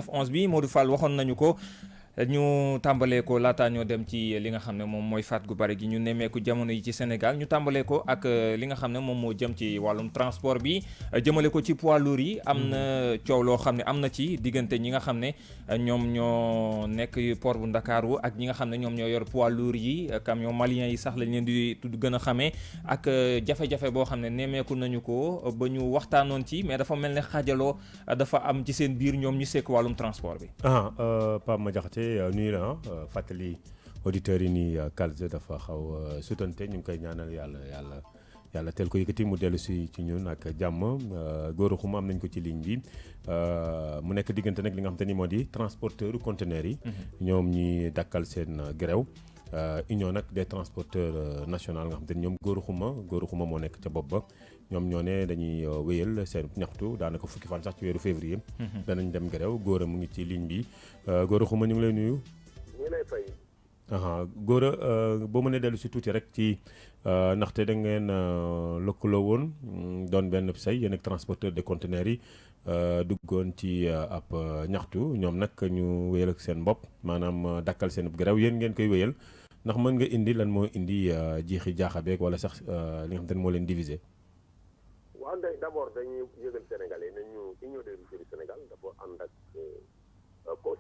11 bi Modou Fall waxoon nañu ko ñu tàmbalee ko laataa ñoo dem ci li nga xam ne moom mooy faat gu bari gi ñu nemmeeku jamono yi ci Sénégal ñu tàmbalee ko ak li nga xam ne moom moo jëm ci wàllum transport bi jëmale ko ci poids lourds yi am na coow loo xam ne am na ci diggante ñi nga xam ne ñoom ñoo nekk port bu Ndakaaru ak ñi nga xam ne ñoom ñoo yor poids lourds yi camion malien yi sax lañ leen di tudd gën a xamee ak jafe-jafe boo xam ne nemmeeku nañu ko ba ñu waxtaanoon ci mais dafa mel ne xaajaloo dafa am ci seen biir ñoom ñu sekk wàllum transport bi. Pape Madiakhaté nuyu la fàttali auditeurs yi ni Calze dafa xaw sutante ñu ngi koy ñaanal yàlla teel ko yëkkati mu dellu si ci ñun ak jàmm Gora Khouma am nañ ko ci ligne bi mu nekk diggante nag li nga xam te ni moo di transporteur conteneurs yi. ñoom ñi dakkal seen grève union nag des transporteurs national nga xam te ni ñoom Gora Khouma moo nekk ca bopp ba ñoom ñoo ne dañuy wéyal seen ñaxtu daanaka fukki fan sax ci weeru février. danañ dem grève Gora mu ngi ci ligne bi Gora Khouma ñu ngi lay nuyu. ñu ngi lay fay. Gora boo mënee dellu si tuuti rek ci ndaxte da ngeen lëkkaloo woon doon benn say yéen ak transporteur de conteneurs yi duggoon ci ab ñaxtu ñoom nag ñu wéyal ak seen bopp maanaam dakkal seen grève yéen ngeen koy wéyal ndax mën nga indi lan moo indi jiixi jaaxa beeg wala sax li nga xam te ne moo leen diviser. waaw d'abord dañuy yëgal Sénégalais ne ñu union des routiers du Sénégal dafa ànd ak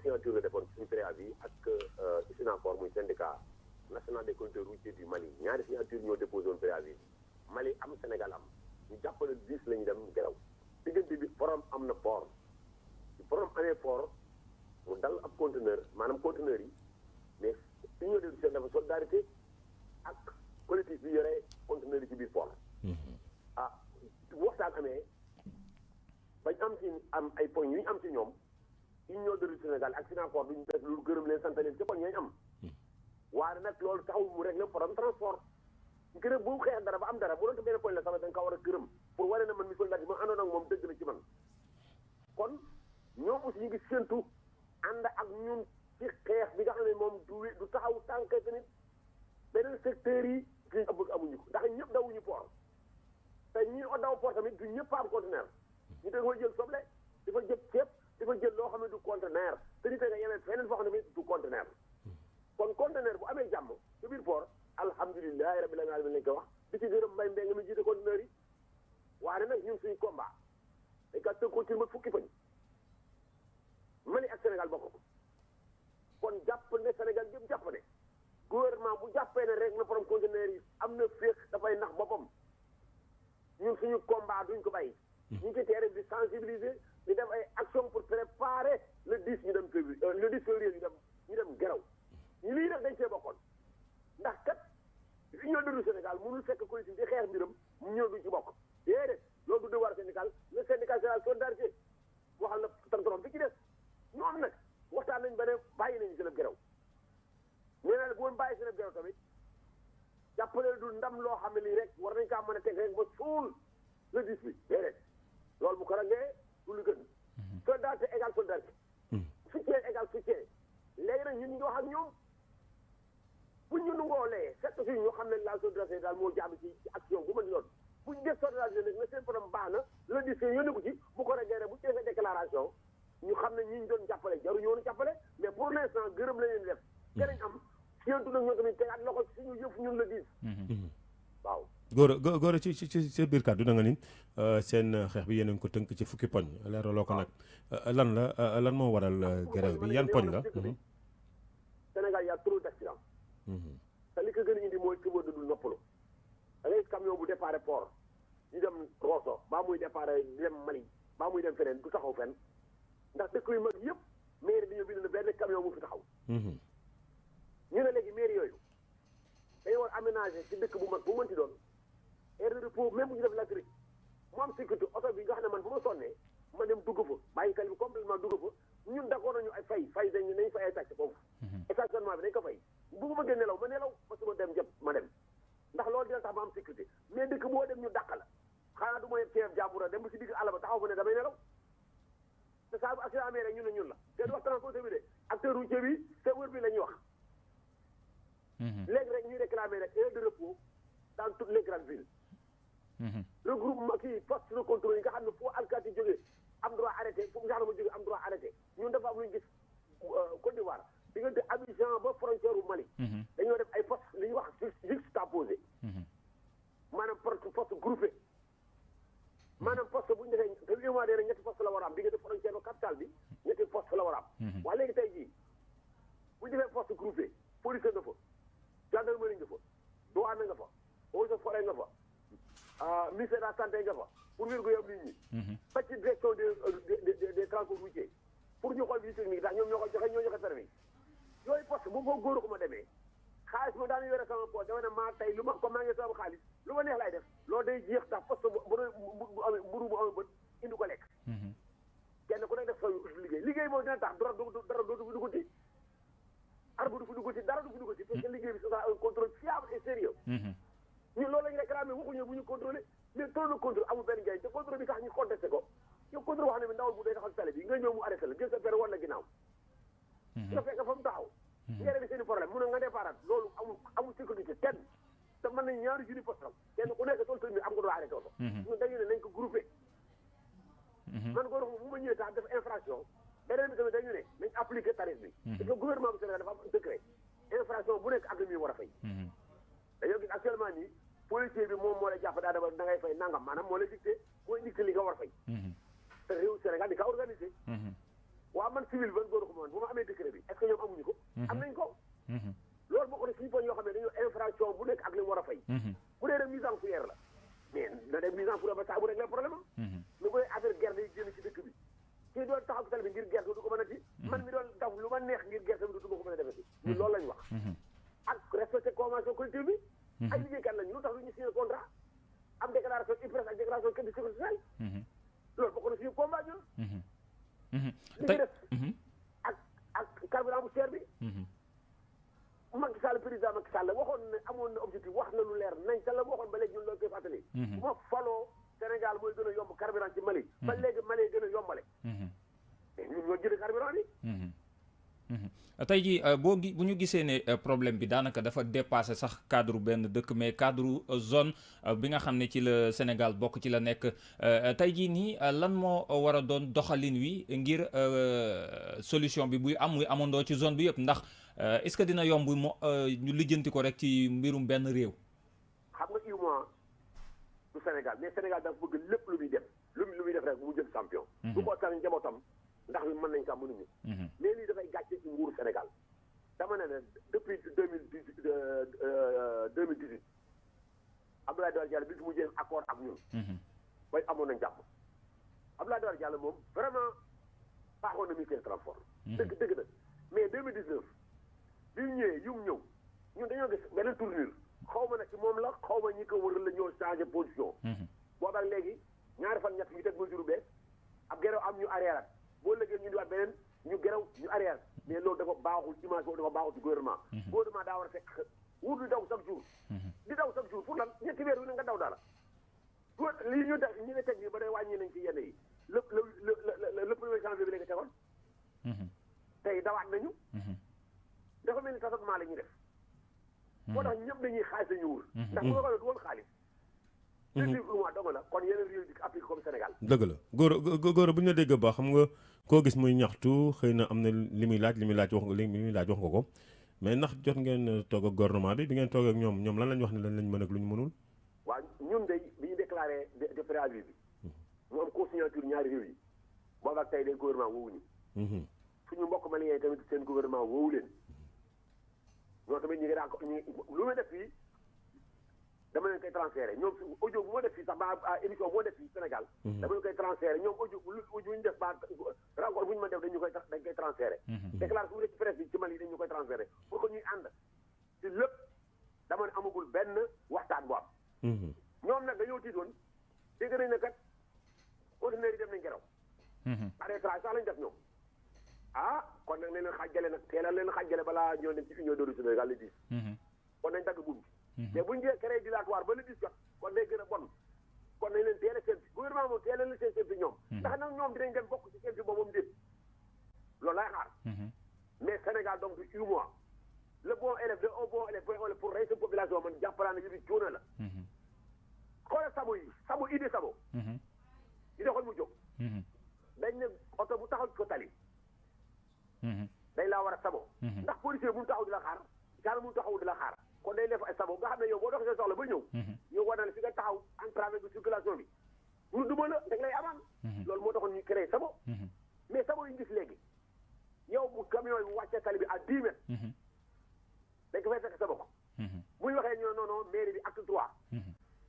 signature la defoon suñu préavis ak SYNACOR muy syndicat national des conducteurs routiers du Mali ñaari signature ñoo déposé woon préavis Mali am Sénégal am ñu jàppale 10 la ñu dem geraw diggante bi forum am na port ci forum amee port mu dal ab conteneur maanaam conteneur yi mais union des routiers dafa solidarité ak collectif bi yore conteneur yi ci biir port waxtaan amee bañ am ay poñ yu ñu am ci ñoom union de routiers Sénégal ak SYNACOR duñu def lu gërëm leen sant leen ci poñ yañ am waaye nag loolu taxawul mu régler problème transport gërëm bu xeex dara ba am dara bu doon benn poñ la sax dañ ko war a gërëm pour wane na man mi solidarité ma àndoon ak moom dëgg la ci man kon ñoom aussi ñu ngi séntu ànd ak ñun ci xeex bi nga xam ne moom du taxaw tànk tamit beneen secteur yi suñu bëgg amuñu ko ndax ñëpp dawuñu port te ñi daw port tamit du ñëpp am conteneur ñu dafa jël soble dafa jël ceeb dafa jël loo xam ne du conteneur te ni tey nga yemee feneen foo xam ne du conteneur kon conteneur bu amee jàmm ci biir port alhamdulilahi rabbil alamin lañ ko wax di ci gërëm mbay mbéy nga mu jiite conteneur yi waaye nag ñun suñu combat dañ kaa tënk ko ci fukki fañ Mali ak Sénégal bokk ko kon jàpp ne Sénégal yëpp jàpp ne gouvernement bu jàppee ne rek na problème conteneur yi am na féex dafay nax boppam ñun suñu combat duñ ko bàyyi. ñu ngi ci terrain di sensibiliser di def ay action pour préparer le 10 ñu dem février le 10 février ñu dem geraw ñu lii nag dañ see bokkoon ndax kat union du Sénégal mënul fekk collectif di xeex mbiram mu ñëw duñ ci bokk déedéet loolu du devoir syndical le syndicat c'est la solidarité waxal na tantrom bi ci des ñoom nag waxtaan nañ ba ne bàyyi nañu si la geraw nee na bu woon bàyyi si la geraw tamit jàppale du ndam loo xam ne lii rek war nañ kaa mën a teg rek ba suul le 10 bi déedéet loolu bu ko rangee du lu gën solidarité égale solidarité soutien égale soutien léegi nag ñun ñu wax ak ñoom bu ñu nungoolee fekk si ñu xam ne la solidarité daal moo jaabi ci action bu ma di doon bu ñu def solidarité nag na seen problème baax na le 10 yónni ko ci bu ko rangee rek bu ci defee déclaration ñu xam ne ñi ñu doon jàppale jaruñu woon jàppale mais pour l'instant gërëm la leen def keneen am séentu nag ñoo tamit tegaat loxo ci suñu yëf ñun le 10 waaw Gora ci sa biir kàddu da nga ni seen xeex bi yéen a ngi ko tënk ci fukki poñ leeraloo ko nag lan moo waral grève bi yan poñ la. Sénégal y a trop d'accident. te li ko gën a indi mooy chauffeur du noppalu da ngay camion bu départ port di dem Rosso baa muy départ di dem Mali baa muy dem feneen du taxaw fenn ndax dëkk yu mag yëpp mairie dañoo bind na benn camion bu fi taxaw. ñu ne léegi mairie yooyu dañoo war aménager ci dëkk bu mag bu mënti doon. aire de repos même bu ñu def latri mu am sécurité oto bi nga xam ne man bu ma sonnee ma dem dugg fa bàyyi kali bi complètement dugg fa ñun d'accord nañu ay fay dañ fay ay taxe foofu stationnement bi dañ ko fay bu ma gën nelaw ma nelaw parce que ma dem jëpp ma dem ndax loolu dina tax ma am sécurité mais dëkk boo dem ñu dàq la xanaa du ma yeb ceeb jàmbura dem ba si digg àll ba taxaw fa ne damay nelaw te saa bu accident amee rek ñun la ñun la te du wax transporteur bi de acteur routier bi chauffeur bi la ñuy wax léegi rek ñuy réclamer rek aire de repos dans toutes les grandes villes regroupement kii poste de contrôle yi nga xam ne foo alkaati jógee am droit arrêté foo gendarme jógee am droit arrêté ñun dafa am lu ñu gis Côte d'Ivoire diggante Abidjan ba frontière u Mali dañoo def ay poste li ñuy wax juxtaposé maanaam poste groupé maanaam poste bu ñu defee te UEMOA nee na ñetti poste la war a am diggante frontière ba capitale bi ñetti poste la war a am waaye léegi tey jii bu ñu defee poste groupé police nga fa gendarmerie nga fa douane nga fa eaux et forêts nga fa ministère de la santé nga fa pour wér gu yaram nit ñi ba ci direction des transports routiers pour ñu xool visite technique ndax ñoom ñoo ko joxe ñoo joxe permis yooyu poste bu ko góor ko ma demee xaalis ma daan yore sama poche dama ne maa tey lu ma comme maa ngi sama xaalis lu ma neex laay def loolu day jeex ndax poste bu amee mburu bu amee bët indi ko lekk kenn ku nekk def sa liggéey moom dina tax dara du fi duggati arbre du fi duggati dara du fi duggati parce que liggéey bi c'est un contrôle fiable et sérieux ñu loolu la ñu réclamé waxuñu bu ñu contrôlé mais trop de contrôle amul benn njëriñ te contrôle bi tax ñu contesté ko yow contrôle wax ne bi ndawal bu day taxaw tali bi nga ñëw mu arrêté la jël sa pere war la ginnaaw nga fekk fa mu taxaw nga réglé seen i problème mun a nga départ loolu amul sécurité kenn te mën nañ ñaari junni poste am kenn ku nekk tool tamit am nga doon arrêté oto ñun dañu ne nañ ko groupé man ko wax bu ma ñëwee tax def infraction beneen bi tamit dañu ne nañ appliqué tarif bi parce que gouvernement bu Sénégal dafa am décret infraction bu nekk ak li muy war a fay dañoo gis actuellement nii policier bi moom moo lay jàpp daa dama da ngay fay nangam maanaam moo lay dicté mooy dicté li nga war a fay te réew Sénégal di ka organisé waaw man civil ban góor ko moom bu ma amee décret bi est-ce que ñoom amuñu ko am nañ ko loolu bokk na suñu poñ yoo xam ne dañoo infraction bu nekk ak li mu war a fay bu dee mise en fourrière la mais na dem mise en fourrière ba saa bu régler problème am mais bu dee affaire gerte yi génn ci dëkk bi kii doon taxaw ci tali bi ngir gerte du ko mën a ti man mi doon daf lu ma neex ngir gerte bi du ma ko mën a defati ñun loolu lañ wax ak respecté convention collective bi ay liggéeykat lañu lu tax du ñu signé contrat am déclaration IPRES ak déclaration caisse de sécurité sociale loolu bokk na suñu combat ñun li ci def ak carburant bu cher bi Macky Sall président Macky Sall waxoon ne amoon na objectif wax na lu leer nañ te la waxoon ba léegi ñun loolu koy fàttali bu ma faloo Sénégal mooy gën a yomb carburant ci Mali ba léegi Mali gën a yombale mais ñun ñoo jënd carburant bi tey jii bu ñu gisee ne problème bi daanaka dafa dépassé sax cadre benn dëkk mais cadre zone bi nga xam ne ci la Sénégal bokk ci la nekk tey jii nii lan moo war a doon doxalin wi ngir solution bi buy am muy amandoo ci zone bi yëpp ndax est-ce que dina yomb ñu lijjanti ko rek ci mbirum benn réew. xam nga UEMOA du Sénégal mais Sénégal dafa bëgg lépp lu muy def lu muy def rek mu jël champion. du ko tan njabootam ndax mën nañ sax mënuñu. mais lii dafay gàcce ci nguuru Sénégal dama ne depuis 2018 Abdoulaye Daouda Diallo bi mu jël accord ak ñun. bay amoon nañ jàpp Abdoulaye Daouda Diallo moom vraiment baaxoon na ministère transport. dëgg na mais 2019 bi ñu ñëwee ñëw ñun dañoo gis beneen tournure xaw ma nag ci moom la xaw ma ñi ko wër la ñoo changé position. boobaag léegi ñaari fan ñett ñu teg mesure bees ab gerew am ñu arrière boo léegi ñu diwaat beneen ñu gerew ñu arrière mais loolu dafa baaxul image boobu dafa baaxul ci gouvernement. gouvernement daa war a fekk wut di daw chaque jour. di daw chaque jour pour lan ñetti weer wi ne nga daw dara. lii ñu def ñi ne teg nii ba day wàññi nañ ci yenn yi le premier janvier bi la nga tegoon. tey dawaat nañu. dafa mel ni tâtonnement la ñuy def. moo tax ñëpp dañuy xaalis dañuy wër. ndax bu nga xam ne du woon xaalis. mois dong la kon yeneen réew yi di appliqué comme Sénégal. dëgg la góor bu ñu la dégg ba xam nga koo gis muy ñaxtu xëy na am na li muy laaj wax nga ko mais ndax jot ngeen toog ak gouvernement bi ngeen toog ak ñoom lan lañ wax ne lan lañ mën ak lu ñu mënul. waaw ñun de bi ñu déclaré de préavis bi. mu am co-signature ñaari réew yi. boobu ak tey de gouvernement woowu ñu. suñu mbokk malien yi tamit seen gouvernement woowu leen. ñoo tamit ñu ngi daan ko lu may def fii dama leen koy transféré ñoom audio bu ma def fii sax ba émission bu ma def fii Sénégal. dama leen koy transféré ñoom audio bu ñu def ba rencontre bu ñu mën def dañ koy transféré. déclaration bu def ci presse bi ci Mali dañ ñu koy transféré pour que ñuy ànd ci lépp dama ne amagul benn waxtaan bu am. ñoom nag dañoo tiitoon dégg nañ ne kat conteneur yi dem nañ geraw. arrêtage sax lañ def ñoom. kon nag leen xàjjale nag teelal leen xàjjale balaa ñoo dem ci union du Sénégal le 10. kon nañ dagg buum bi. mais bu ñu jëlee créé dilatoire ba le 10 jot kon day gën a bon kon nañ leen teel a séntu gouvernement moom teel a leen séntu ñoom. ndax nag ñoom dinañ dem bokk ci séntu boobu moom déet loolu laay xaar. mais Sénégal donc du UEMOA le bon élève un bon élève pour rey sa population man jàppalaa na yëpp coono la. xoolal sabo idée sabo. idée xool mu jóg. dañ ne oto bu taxaw ci ko tali. day laa war a sabo ndax policier mënu taxaw di la xaar gendarme mënu taxaw di la xaar kon day def ay sabo nga xam ne yow boo doxee soxla ba ñëw yow war na la fi nga taxaw entravé bi circulation bi ñu duma la da lay amaan loolu moo taxoon ñu créé sabo mais sabo yi ñu gis léegi yow bu camion yi bu wàccee tali bi à 10 mètres dañ ko fay fekk sabo ko bu ñu waxee ñu non non mairie bi acte 3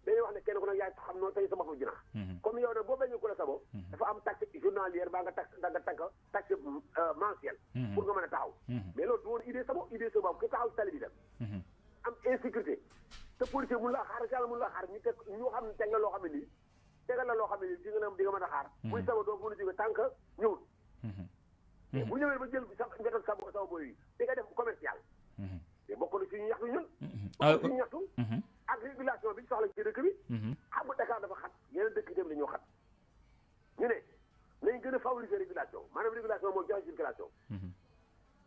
dañuy wax ne kenn ku nag yaay xam noonu tey sa bopp jina comme yow nag boo bañee ko la sabo dafa am taxe journalière baa nga taxe mensuelle pour nga mën a taxaw mais loolu du woon idée sabo ki taxaw si tali bi dem am insécurité te policier mun laa xaar yàlla mun laa xaar ñu teg ñu xam ne teg la loo xam ne nii tegal la loo xam ne nii di nga mën a xaar muy sabo doo mën a jóge tant que ñëwul mais bu ñëwee ba jël nga def sabo booy yi di nga def commercial te bokk na suñu ñaxtu ñun suñu ñaxtu ak régulation bi ñu soxla ci dëkk bi xam nga Dakar dafa xat yeneen dëkk dem la ñoo xat ñu ne nañ gën a favoriser régulation maanaam régulation mooy joxe circulation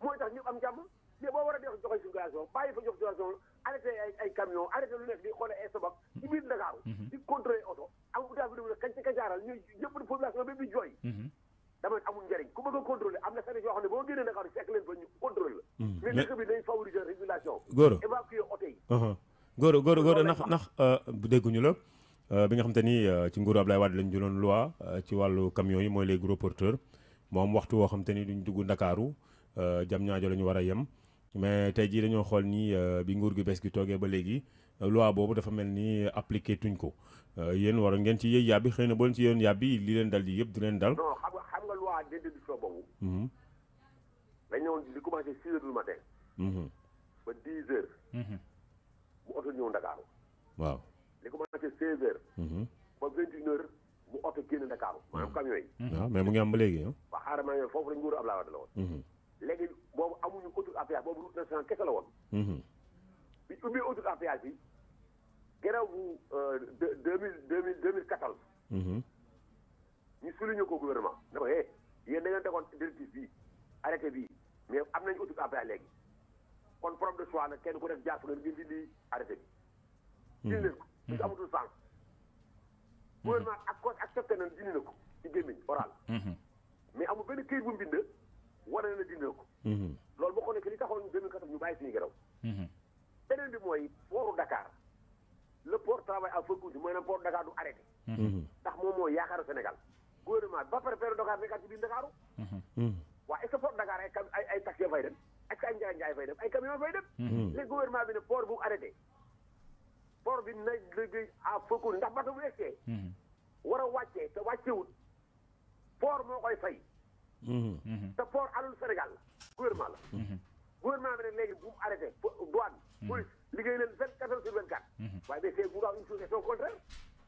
mooy tax ñëpp am jàmm mais boo war a def joxe circulation bàyyi fa jox circulation arrêté ay camion arrêté lu nekk di xoole ay sabab ci biir Dakar di contrôler oto am utaa bi def kañ ci kacaaral ñuy ñëpp di population bi bi jooy dama amul njëriñ ku bëgg a contrôler am na service yoo xam ne boo génnee Dakar fekk leen fa ñu contrôler la mais dëkk bi nañ favoriser régulation évacuer oto yi góor ndax dégguñu la bi nga xam te ni ci nguuru Abdoulaye Wade lañ jëloon loi ci wàllu camions yi mooy les gros porteurs moom waxtu woo xam te ni duñ dugg Ndakaaru Diamniadio la ñu war a yem mais tey jii dañoo xool ni bi nguur gi bees gi toogee ba léegi loi boobu dafa mel ni appliqué tuñ ko yéen waroon ngeen ci yëy yàbbi xëy na boo leen ci yéen yàbbi li leen dal di yëpp du leen dal. non xam nga loi d'interdiction boobu. dañ ñëwoon di commencé 6 heures du matin. ba 10 heures. bu oto ñëw Ndakaaru. waaw li commencé 16 heures. ba 21 heures bu oto génn Ndakaaru maanaam camion yi. waaw mais mu ngi am ba léegi ah. waaw xaaral maa ngi foofu la nguuru Abdoulaye Wade la woon. léegi boobu amuñu autoroute à péage boobu route nationale kese la woon. bi ubbee autoroute à péage bi gannaaw bu 2014. ñu souligné ko gouvernement ne ko yéen da ngeen tegoon directive bii arrêté bii mais am nañu autoroute à péage léegi kon problème de choix nag kenn ku def jàpp nga ngeen dindi arrêté bi. dindi leen ko. parce que amatul sens. gouvernement accepté na dindi na ko ci gémmiñ oral. mais amul benn këyit bu mu bind wane na dindi na ko. loolu boo ko nekk li taxoon 2014 ñu bàyyi suñu garaw. beneen bi mooy portu Dakar le port travaille à feu continu maanaam port Dakar du arrêté. ndax moom mooy yaakaaru Sénégal. gouvernement ba pare période Dakar nekkaat ci biir Ndakaaru. waaw est-ce que port Dakar ay taxi fay dem est-ce que ay njaay fay dem ay camion fay dem. léegi gouvernement bi ne port bu arrêté port bi na liggéey à feu continu ndax bato bu egsee. war a wàccee te wàccewut port moo koy fay. te port alul Sénégal gouvernement la. gouvernement bi ne léegi bu mu arrêté douane police liggéey leen 24 heures sur 24. waaye mais c'est pour une question contraire.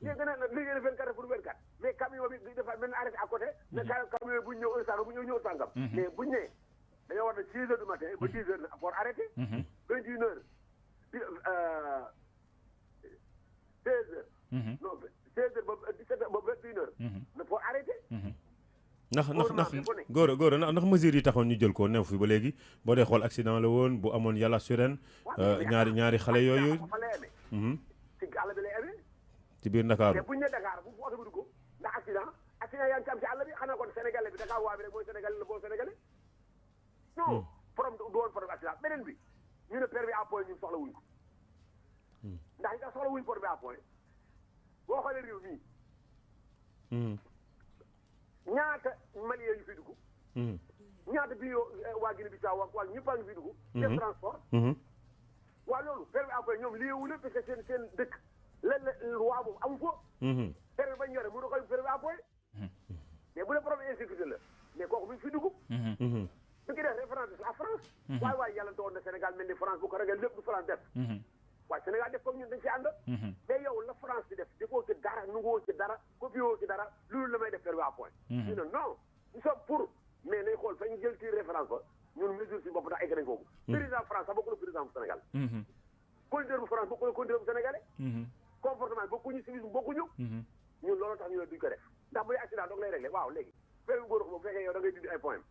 léegi nag liggéey leen 24 heures pour 24 mais camion bi dafa mel ni arrêté à côté. ne camion bu ñu ñëw heure sangam bu ñëw sangam. mais bu ñu nee dañoo war na 6 heures du matin ba 10 heures na port arrêté. 21 heures 16 heures. non 16 heures ba 17 heures ba 21 heures. na port arrêté. ndax ndax mesures yi taxoon ñu jël ko new fi ba léegi boo dee xool accident la woon bu amoon yàlla suren ñaari xale yooyu. ci àll bi lay amee. ci biir Ndakaaru. mais buñ ne Dakar bu oto bi dugg ndax accident yaa ngi ci am ci àll bi xanaa kon Sénégalais bi Dakar waa bi rek mooy Sénégalais la boo Sénégalais. non problème du woon problème accident beneen bi ñu ne permis à point ñun soxla wuñ ko. ndax ñu tax soxla wuñ permis à point boo xoolee réew mii. ñaata Maliens yu fi dugg. ñaata bi waa Guinée Bissau waa ñëpp a ngi fi dugg. def transport. waaw loolu permis à point ñoom liyewu la parce que seen dëkk lenn waa boobu amu ko. permis bañ yore mënu koy permis à point. mais bu dee problème insécurité la mais kooku mi ngi fi dugg. bu ngi def référence à France. waaye yàlla doon na Sénégal mel ni France bu ko ragal lépp du France def. waaye Sénégal def comme ñun dañ ci ànd. mais yow la France di def defoo ci dara nungoo ci dara copié woo ci dara loolu la may def permis à point. ñu ne non nous sommes pour mais nañ xool fa ñu jël ci référence ba ñun mesure si bopp ndax egg nañ foofu. président France sax bokkul ak président bu Sénégal. conducteur bu France bokkul ak conducteur bu Sénégalais. comportement bokkuñu civisme bokkuñu. ñun loolu tax ñu ne duñ ko def ndax bu dee accident doog lay réglé waaw léegi permis góor bu fekkee yow da ngay dindi ay point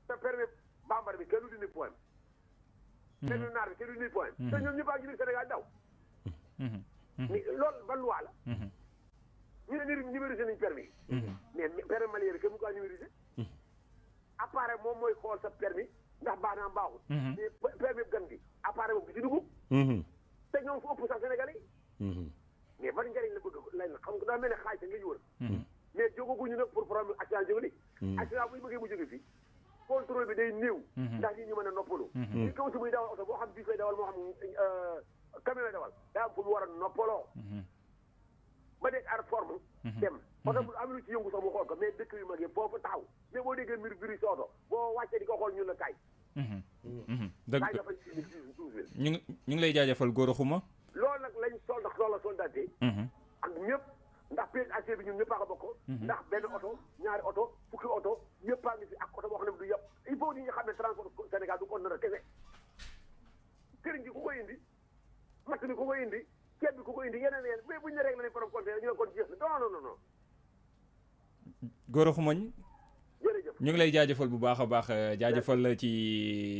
te permis bambara bi kenn du dindi point. permis naar bi kenn du dindi point. te ñoom ñëpp a ngi biir Sénégal daw. loolu ban loi la. ñu ne numérisé nañ permis. mais permis malien bi kenn mu ko numérisé. appareil moom mooy xool sa permis ndax baax naa baaxul. mais permis gan gi appareil boobu du ci dugg. te ñoom fu ëpp sax Sénégalais yi. mais ban njëriñ la bëgg lañ la xam nga daa mel ne xaalis nga ñu wër. mais jógaguñu nag pour problème accident jóge ni accident bu ñu bëggee mu jóge fii contrôle bi day néew. ndax ñi ñu mën a noppalu. nit ko aussi muy dawal oto boo xam bii fay dawal moo xam camion lay dawal daa am fu mu war a noppaloo. ba dégg ar forme dem oto bu am lu ci yëngu sax mu xool ko mais dëkk yu mag yi foofu taxaw mais boo déggee mbir biri si oto boo wàccee di ko xool ñun la kaay. dëgg kaay dafa ñu ngi lay jaajëfal Gora Khouma. loolu nag lañ sol ndax loolu la soldaté ak ñëpp ndax PSAC bi ñun ñëpp a ko bokk. ndax benn oto ñaari oto fukki oto ñëpp a ngi fi ak oto boo xam ne du yëpp il faut ñu xam ne transport Sénégal du conteneur kese këriñ gi ku koy indi matt bi ku koy indi ceeb bi ku koy indi yeneen mais buñ ne rek la ne borom conteneur ñu ne kon jeex na non. Gora Khouma jërëjëf ñu ngi lay jaajëfal bu baax a baax jaajëfal ci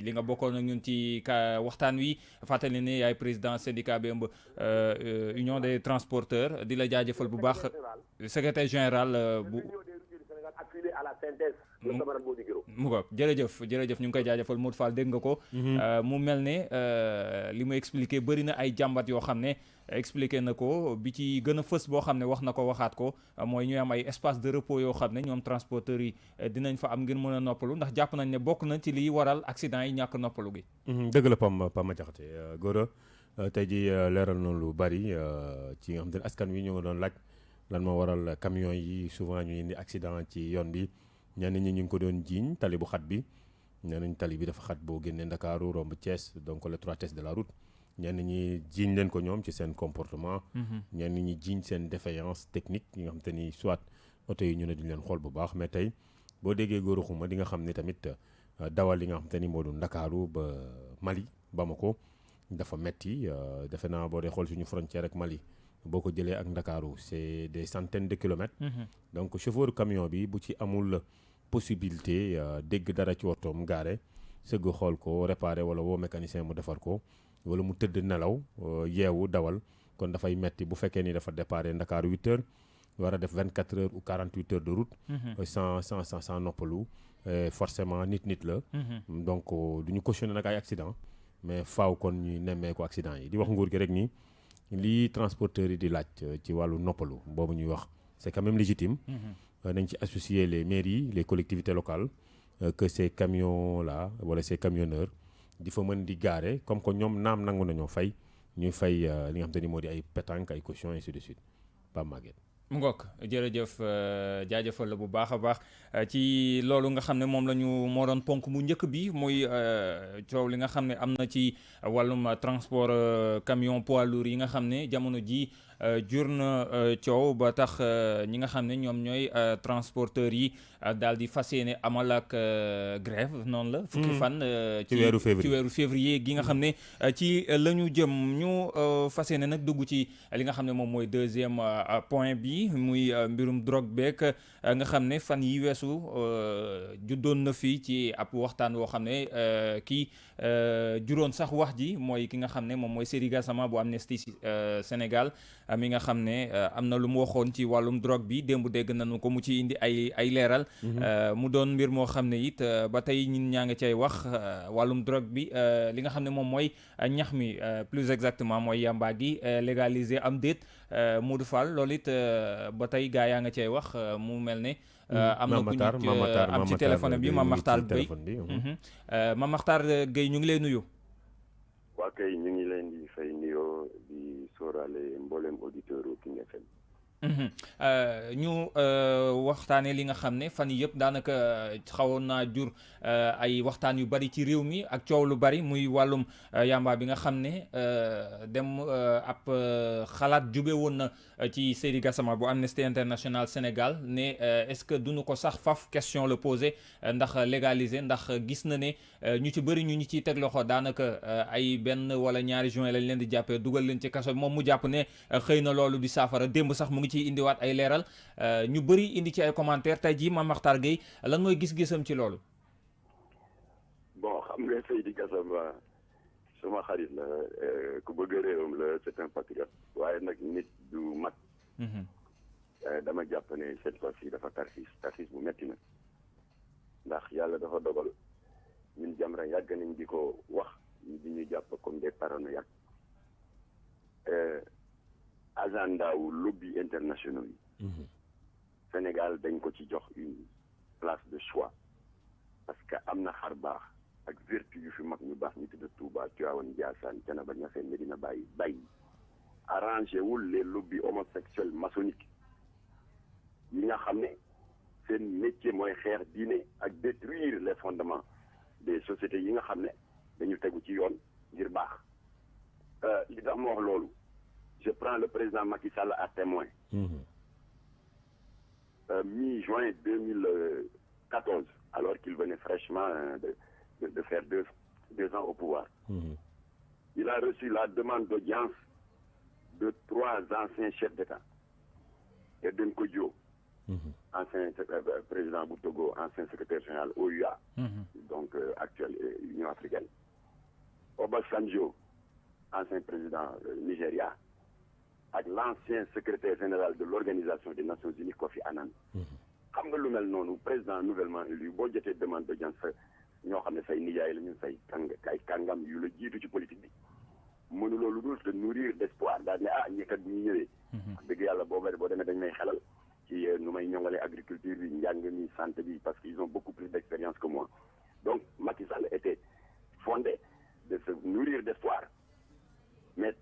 li nga bokkoon ak ñun ci waxtaan wi fàttali ne yaay président syndicat bi ëmb union des transporteurs di la jaajëfal bu baax secrétaire général bu mu ko jërëjëf ñu ngi koy jaajëfal Modou Fall dégg nga ko mu mel ne li mu expliqué bëri na ay jàmbat yoo xam ne expliqué na ko bi ci gën a fës boo xam ne wax na ko waxaat ko mooy ñuy am ay espace de repos yoo xam ne ñoom transporteurs yi dinañ fa am ngir mën a noppalu ndax jàpp nañ ne bokk na ci liy waral accident yi ñàkk noppalu gi. dëgg la Pam Diakhaté Gora tey ji leeral na lu bari ci nga xam te ne askan wi ñu nga doon laaj lan moo waral camion yi souvent ñu indi accident ci yoon bi ñenn ñi ñu ngi ko doon jiiñ tali bu xat bi nee nañ tali bi dafa xat boo génnee Ndakaaru romb Thiès donc l'étroitesse de la route. ñenn ñi jiiñ leen ko ñoom ci seen comportement. ñenn ñi jiiñ seen défaillance technique yi nga xam te ni soit oto yi ñu ne duñ leen xool bu baax mais tey boo déggee Gora Khouma di nga xam ne tamit dawal li nga xam te ni moo du Ndakaaru ba Mali Bamako dafa metti defe naa boo dee xool suñu frontière ak Mali boo ko jëlee ak Ndakaaru c'est des centaines de kilomètres. donc chauffeur camion bi bu ci amul possibilité dégg dara ci otoom gaare sëgg xool ko réparer wala woo mécanicien mu defar ko. wala mu tëdd nelaw yeewu dawal kon dafay metti bu fekkee ni dafa déparé Ndakaaru 8 heures war a def 24 heures ou 48 heures de route. sans noppalu forcément nit la. donc du ñu cautionné nag ay accident mais faaw kon ñuy nemmee ko accident yi di wax nguur gi rek ni lii transporteurs yi di laaj ci wàllu noppalu boobu ñuy wax c'est quand même légitime. nañ ci associer les mairies les collectivités locales que ces camions là wala ces camionneurs. di fa mën di gaare comme que ñoom naam nangu nañoo fay ñuy fay li nga xam te ni moo di ay pétanque ay caution ainsi de suite pas Maguette. mu ngoog jërëjëf jaajëfal la bu baax a baax ci loolu nga xam ne moom la ñu moo doon ponk mu njëkk bi muy coow li nga xam ne am na ci wàllum transport camion poids lourd yi nga xam ne jamono ji jur na coow ba tax ñi nga xam ne ñoom ñooy transporteurs yi daal di fas yéene amal ak grève noonu la. fukki fan ci weeru février gi nga xam ne ci la ñu jëm ñu fas yéene nag dugg ci li nga xam ne moom mooy deuxième point bi muy mbirum drogue beeg nga xam ne fan yi weesu juddoon na fii ci ab waxtaan woo xam ne kii juróon sax wax ji mooy ki nga xam ne moom mooy Seydi Gassama bu Amnesty Sénégal mi nga xam ne am na lu mu waxoon ci wàllum drogue bi démb dégg nañu ko mu ci indi ay leeral mu doon mbir moo xam ne it ba tey ñun ñaa ngi cay wax wàllum drogue bi li nga xam ne moom mooy ñax mi plus exactement mooy yamba gi légaliser am déet Modou Fall loolu it ba tey gaa yaa nga cay wax mu mel ne am na ku ñu am ci téléphone bi Mame Makhtar Gueye Mame Makhtar Gueye ñu ngi lay nuyu. waa kay ñu ngi leen di fay nuyoo di sóoraale mboolem auditeur u King FM. ñu waxtaanee li nga xam ne fan yii yëpp daanaka xawoon naa jur ay waxtaan yu bari ci réew mi ak coow lu bari muy wàllum yamba bi nga xam ne dem ab xalaat jóge woon na ci Seydi Gassama bu Amnesty International Sénégal ne est-ce que duñu ko sax faf question la posé ndax légaliser ndax gis na ne ñu ci bëri ñu ciy teg loxo daanaka ay benn wala ñaari juin lañ leen di jàppee dugal leen ci kaso moom mu jàpp ne xëy na loolu di saafara démb sax mu ngi ciy indiwaat ay leeral ñu bëri indi ci ay commentaires tey jii Mame Makhtar Gueye lan mooy gis-gisam ci loolu. bon xam nga Seydi Gassama suma xarit la ku bëgg réewam la c'est un patriote waaye nag nit du mag. dama jàpp ne cette fois-ci dafa tarxiis bu metti na ndax yàlla dafa dogal ñun Jamra yàgg nañ di ko wax ñu di ñu jàpp comme des paranoïaques agenda wu lobby internationaux yi Sénégal dañ ko ci jox une place de choix parce que am na xar baax ak vertu yu fi mag ñu baax ñu tudd Touba Tivaouane Ndiassane Thiénaba Niassène Medina Baye arrangé wul les lobbies homosexuels maçonniques yi nga xam ne seen métier mooy xeex diine ak détruire les fondements des sociétés yi nga xam ne dañu tegu ci yoon ngir baax li tax ma wax loolu je prends le président Macky Sall à témoin mi-juin 2014 alors qu'il venait fraîchement de faire deux ans au pouvoir il a reçu la demande d'audience de 3 anciens chefs d'État Edem Kodjo ancien président du Togo, ancien secrétaire général OUA, donc actuel Union africaine. Obasanjo, ancien président Nigeria, avec l'ancien secrétaire général de l'Organisation des Nations Unies, Kofi Annan. Xam nga lu mel noonu président nouvellement élu boo jotee demande d'audience ñoo xam ne say nijaay la ñu say ay kàngam yu la jiitu ci politique bi mënuloo lu dul te nourrir d'espoir daal ne ñi kat bu ñu ñëwee dëgg yàlla boo demee dañ may xelal ci nu may ñoŋale agriculture bi njàng mi santé bi parce qu'ils ont beaucoup plus d'expérience que moi donc Macky Sall était fondé de se nourrir d'espoir mais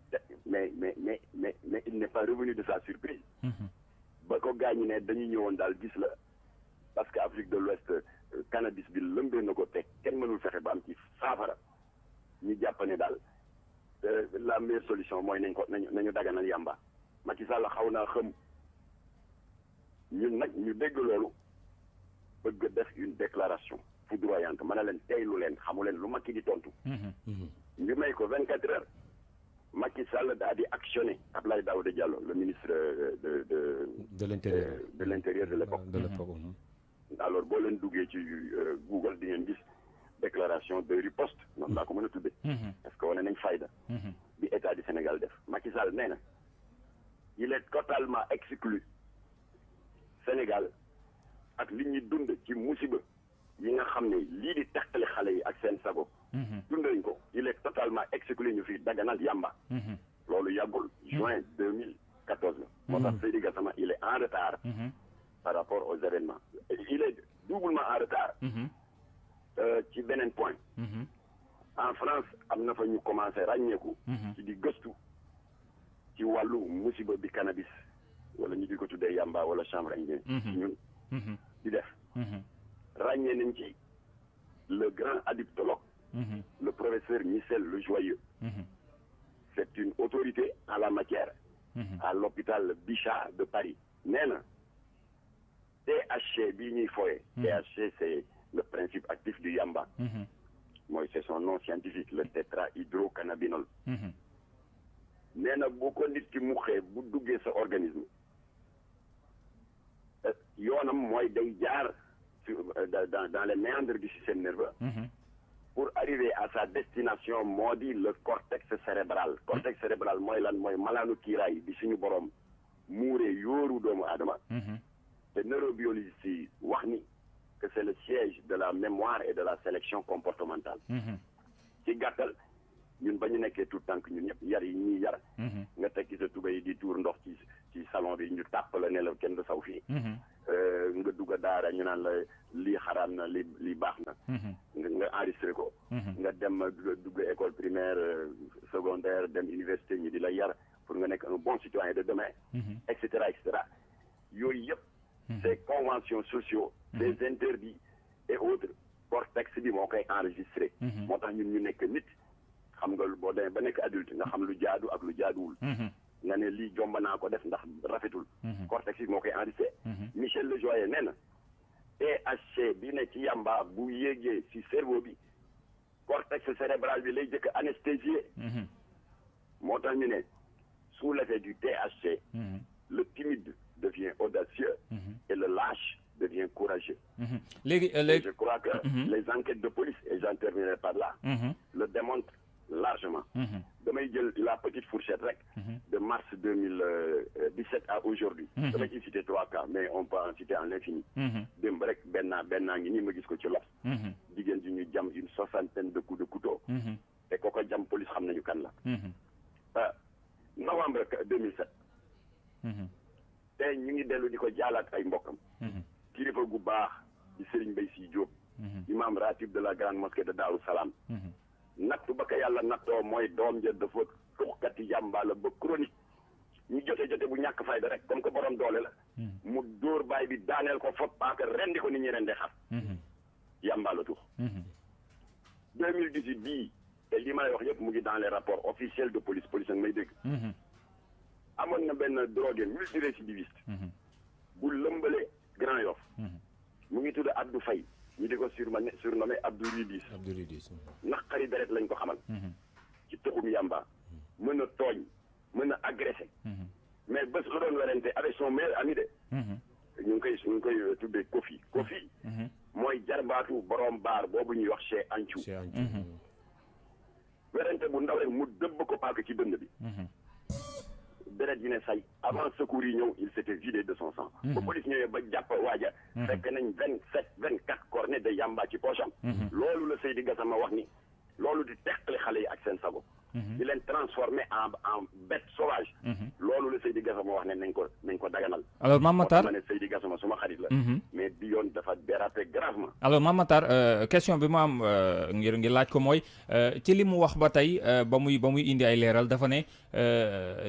il n'est pas revenu de sa surprise ba ko gaañu ne dañuy ñëwoon daal gis la parce que Afrique de l'Ouest cannabis bi lëmbee na ko teg kenn mënul fexe ba am ci saafara ñu jàpp ne daal la meilleure solution mooy nañu daganal yàmba Macky Sall xaw naa xam ñun nag ñu dégg loolu bëgg def une déclaration foudroyante mën na leen teylu leen xamu leen lu Macky di tontu ñu may ko 24 heures Macky Sall daa di actionné Abdoulaye Daouda Diallo le ministre de l'intérieur de l'époque alors boo leen duggee ci Google di ngeen gis déclaration de riposte noonu laa ko mën a tuddee parce que wane nañ fayda bi état du Sénégal def Macky Sall nee na il est totalement exclu Sénégal ak li ñuy dund ci musiba yi nga xam ne lii di taxale xale yi ak seen sago dund nañ ko il est totalement exclu ñu fi daganal yamba loolu yàggul juin 2014 la moo tax Seydi Gassama il est en retard par rapport aux événements il est doublement en retard ci beneen point en France am na fa ñu commencé ràññeeku ci di gëstu ci wàllu musiba bi cannabis wala ñu di ko tuddee yamba wala chanvre indien ñun di def ràññee nañ ci le grand addictologue le professeur Michel Lejoyeux c'est une autorité en la matière à l'hôpital Bichat de Paris nee na THC bii ñuy fooye THC c'est le principe actif du yamba mooy c'est son nom scientifique le tétrahydrocannabinol nee na bu ko nit ki muxee bu duggee sa organisme yoonam mooy day jaar dans les méandres du système nerveux pour arriver à sa destination moo di le cortex cérébral cortex cérébral mooy lan mooy malaanu kiiraay bi suñu borom muuree yóoru doomu aadama te neurobiologiste yi wax ni que c'est le siège de la mémoire et de la sélection comportementale ci gàttal ñun ba ñu nekkee tout tànk ñun ñëpp yar yi ñuy yar nga tekki sa tuba yi di tuur ndox ci salon bi ñu tàpp la ne la kenn du saw fii nga dugg a daara ñu naan la lii xaraam na lii baax na nga enregistré ko nga dem dugg école primaire secondaire dem université ñi di la yar pour nga nekk un bon citoyen de demain et cetera yooyu yëpp ces conventions sociaux ces interdits et autres cortex bi moo koy enregistré moo tax ñun ñu nekk nit xam nga boo demee ba nekk adulte nga xam lu jaadu ak lu jaaduwul nga ne lii jomba naa ko def ndax rafetul cortex bi moo koy enregistré Michel Lejoyeux nee na THC bi ne ci yamba bu yéegee ci cerveau bi cortex cérébral bi lay jëkk anesthésié moo tax ñu ne sous l'effet du THC le timide devient audacieux et le lâche devient courageux. léegi je crois que les enquêtes de police, et j'en terminerai par là, le démontrent largement. damay jël la petite fourchette rek. de mars 2017 à aujourd'hui. damay ci citer 3 cas mais on peut en citer à l'infini. démb rek benn ngi nii ma gis ko ci lox. jigéen ji ñu jam une 60aine de coups de couteau. te ko jam police xam nañu kan la. novembre 2007. te ñu ngi dellu di ko jaalaat ay mbokkam. kilifa gu baax di Serigne Mbaye Sy Diop. imam ratib de la grande mosquée de Darou Salam. nattu ba ko yàlla nattoo mooy doom ja dafa tuxkati yàmba la ba chronique ñu jote bu ñàkk fayda rek comme que borom doole la. mu dóor baay bi daaneel ko fop paaka rendi ko nit ñi rendi xar. yàmba la tux. 2018 bii te li ma lay wax yëpp mu ngi dans les rapports officiels de police nag may dégg. amoon na benn drogué multirécidiviste. bu lëmbale Grand Yoff. mu ngi tudd Abdou Faye. ñu di ko surnommé Abdou Ridis. naqari deret lañ ko xamal. ci tuxum yàmba. mën a tooñ mën a agressé. mais bés la doon werante avec son meilleur ami de. ñu ngi koy tuddee Kofi. Kofi. mooy jarbaatu borom baar boobu ñuy wax chez Ancu. werante bu ndaw rek mu dëbb ko paaka ci dënn bi. deret yi ne say avant secours yi ñëw il s'était vidé de son sang. ba police ñëwee ba jàpp waaja. fekk nañ 24 cornets de yamba ci poche am. loolu la Seydi Gassama wax ni loolu di teqale xale yi ak seen sago. di leen transformer en bête sauvage. loolu la Seydi Gassama wax ne nañ ko daganal. alors Mame Matar ma ne Seydi Gassama suma xarit la. mais bi yoon dafa déraper gravement. alors Mame Matar question bi ma am ngir laaj ko mooy ci li mu wax ba tey ba muy indi ay leeral dafa ne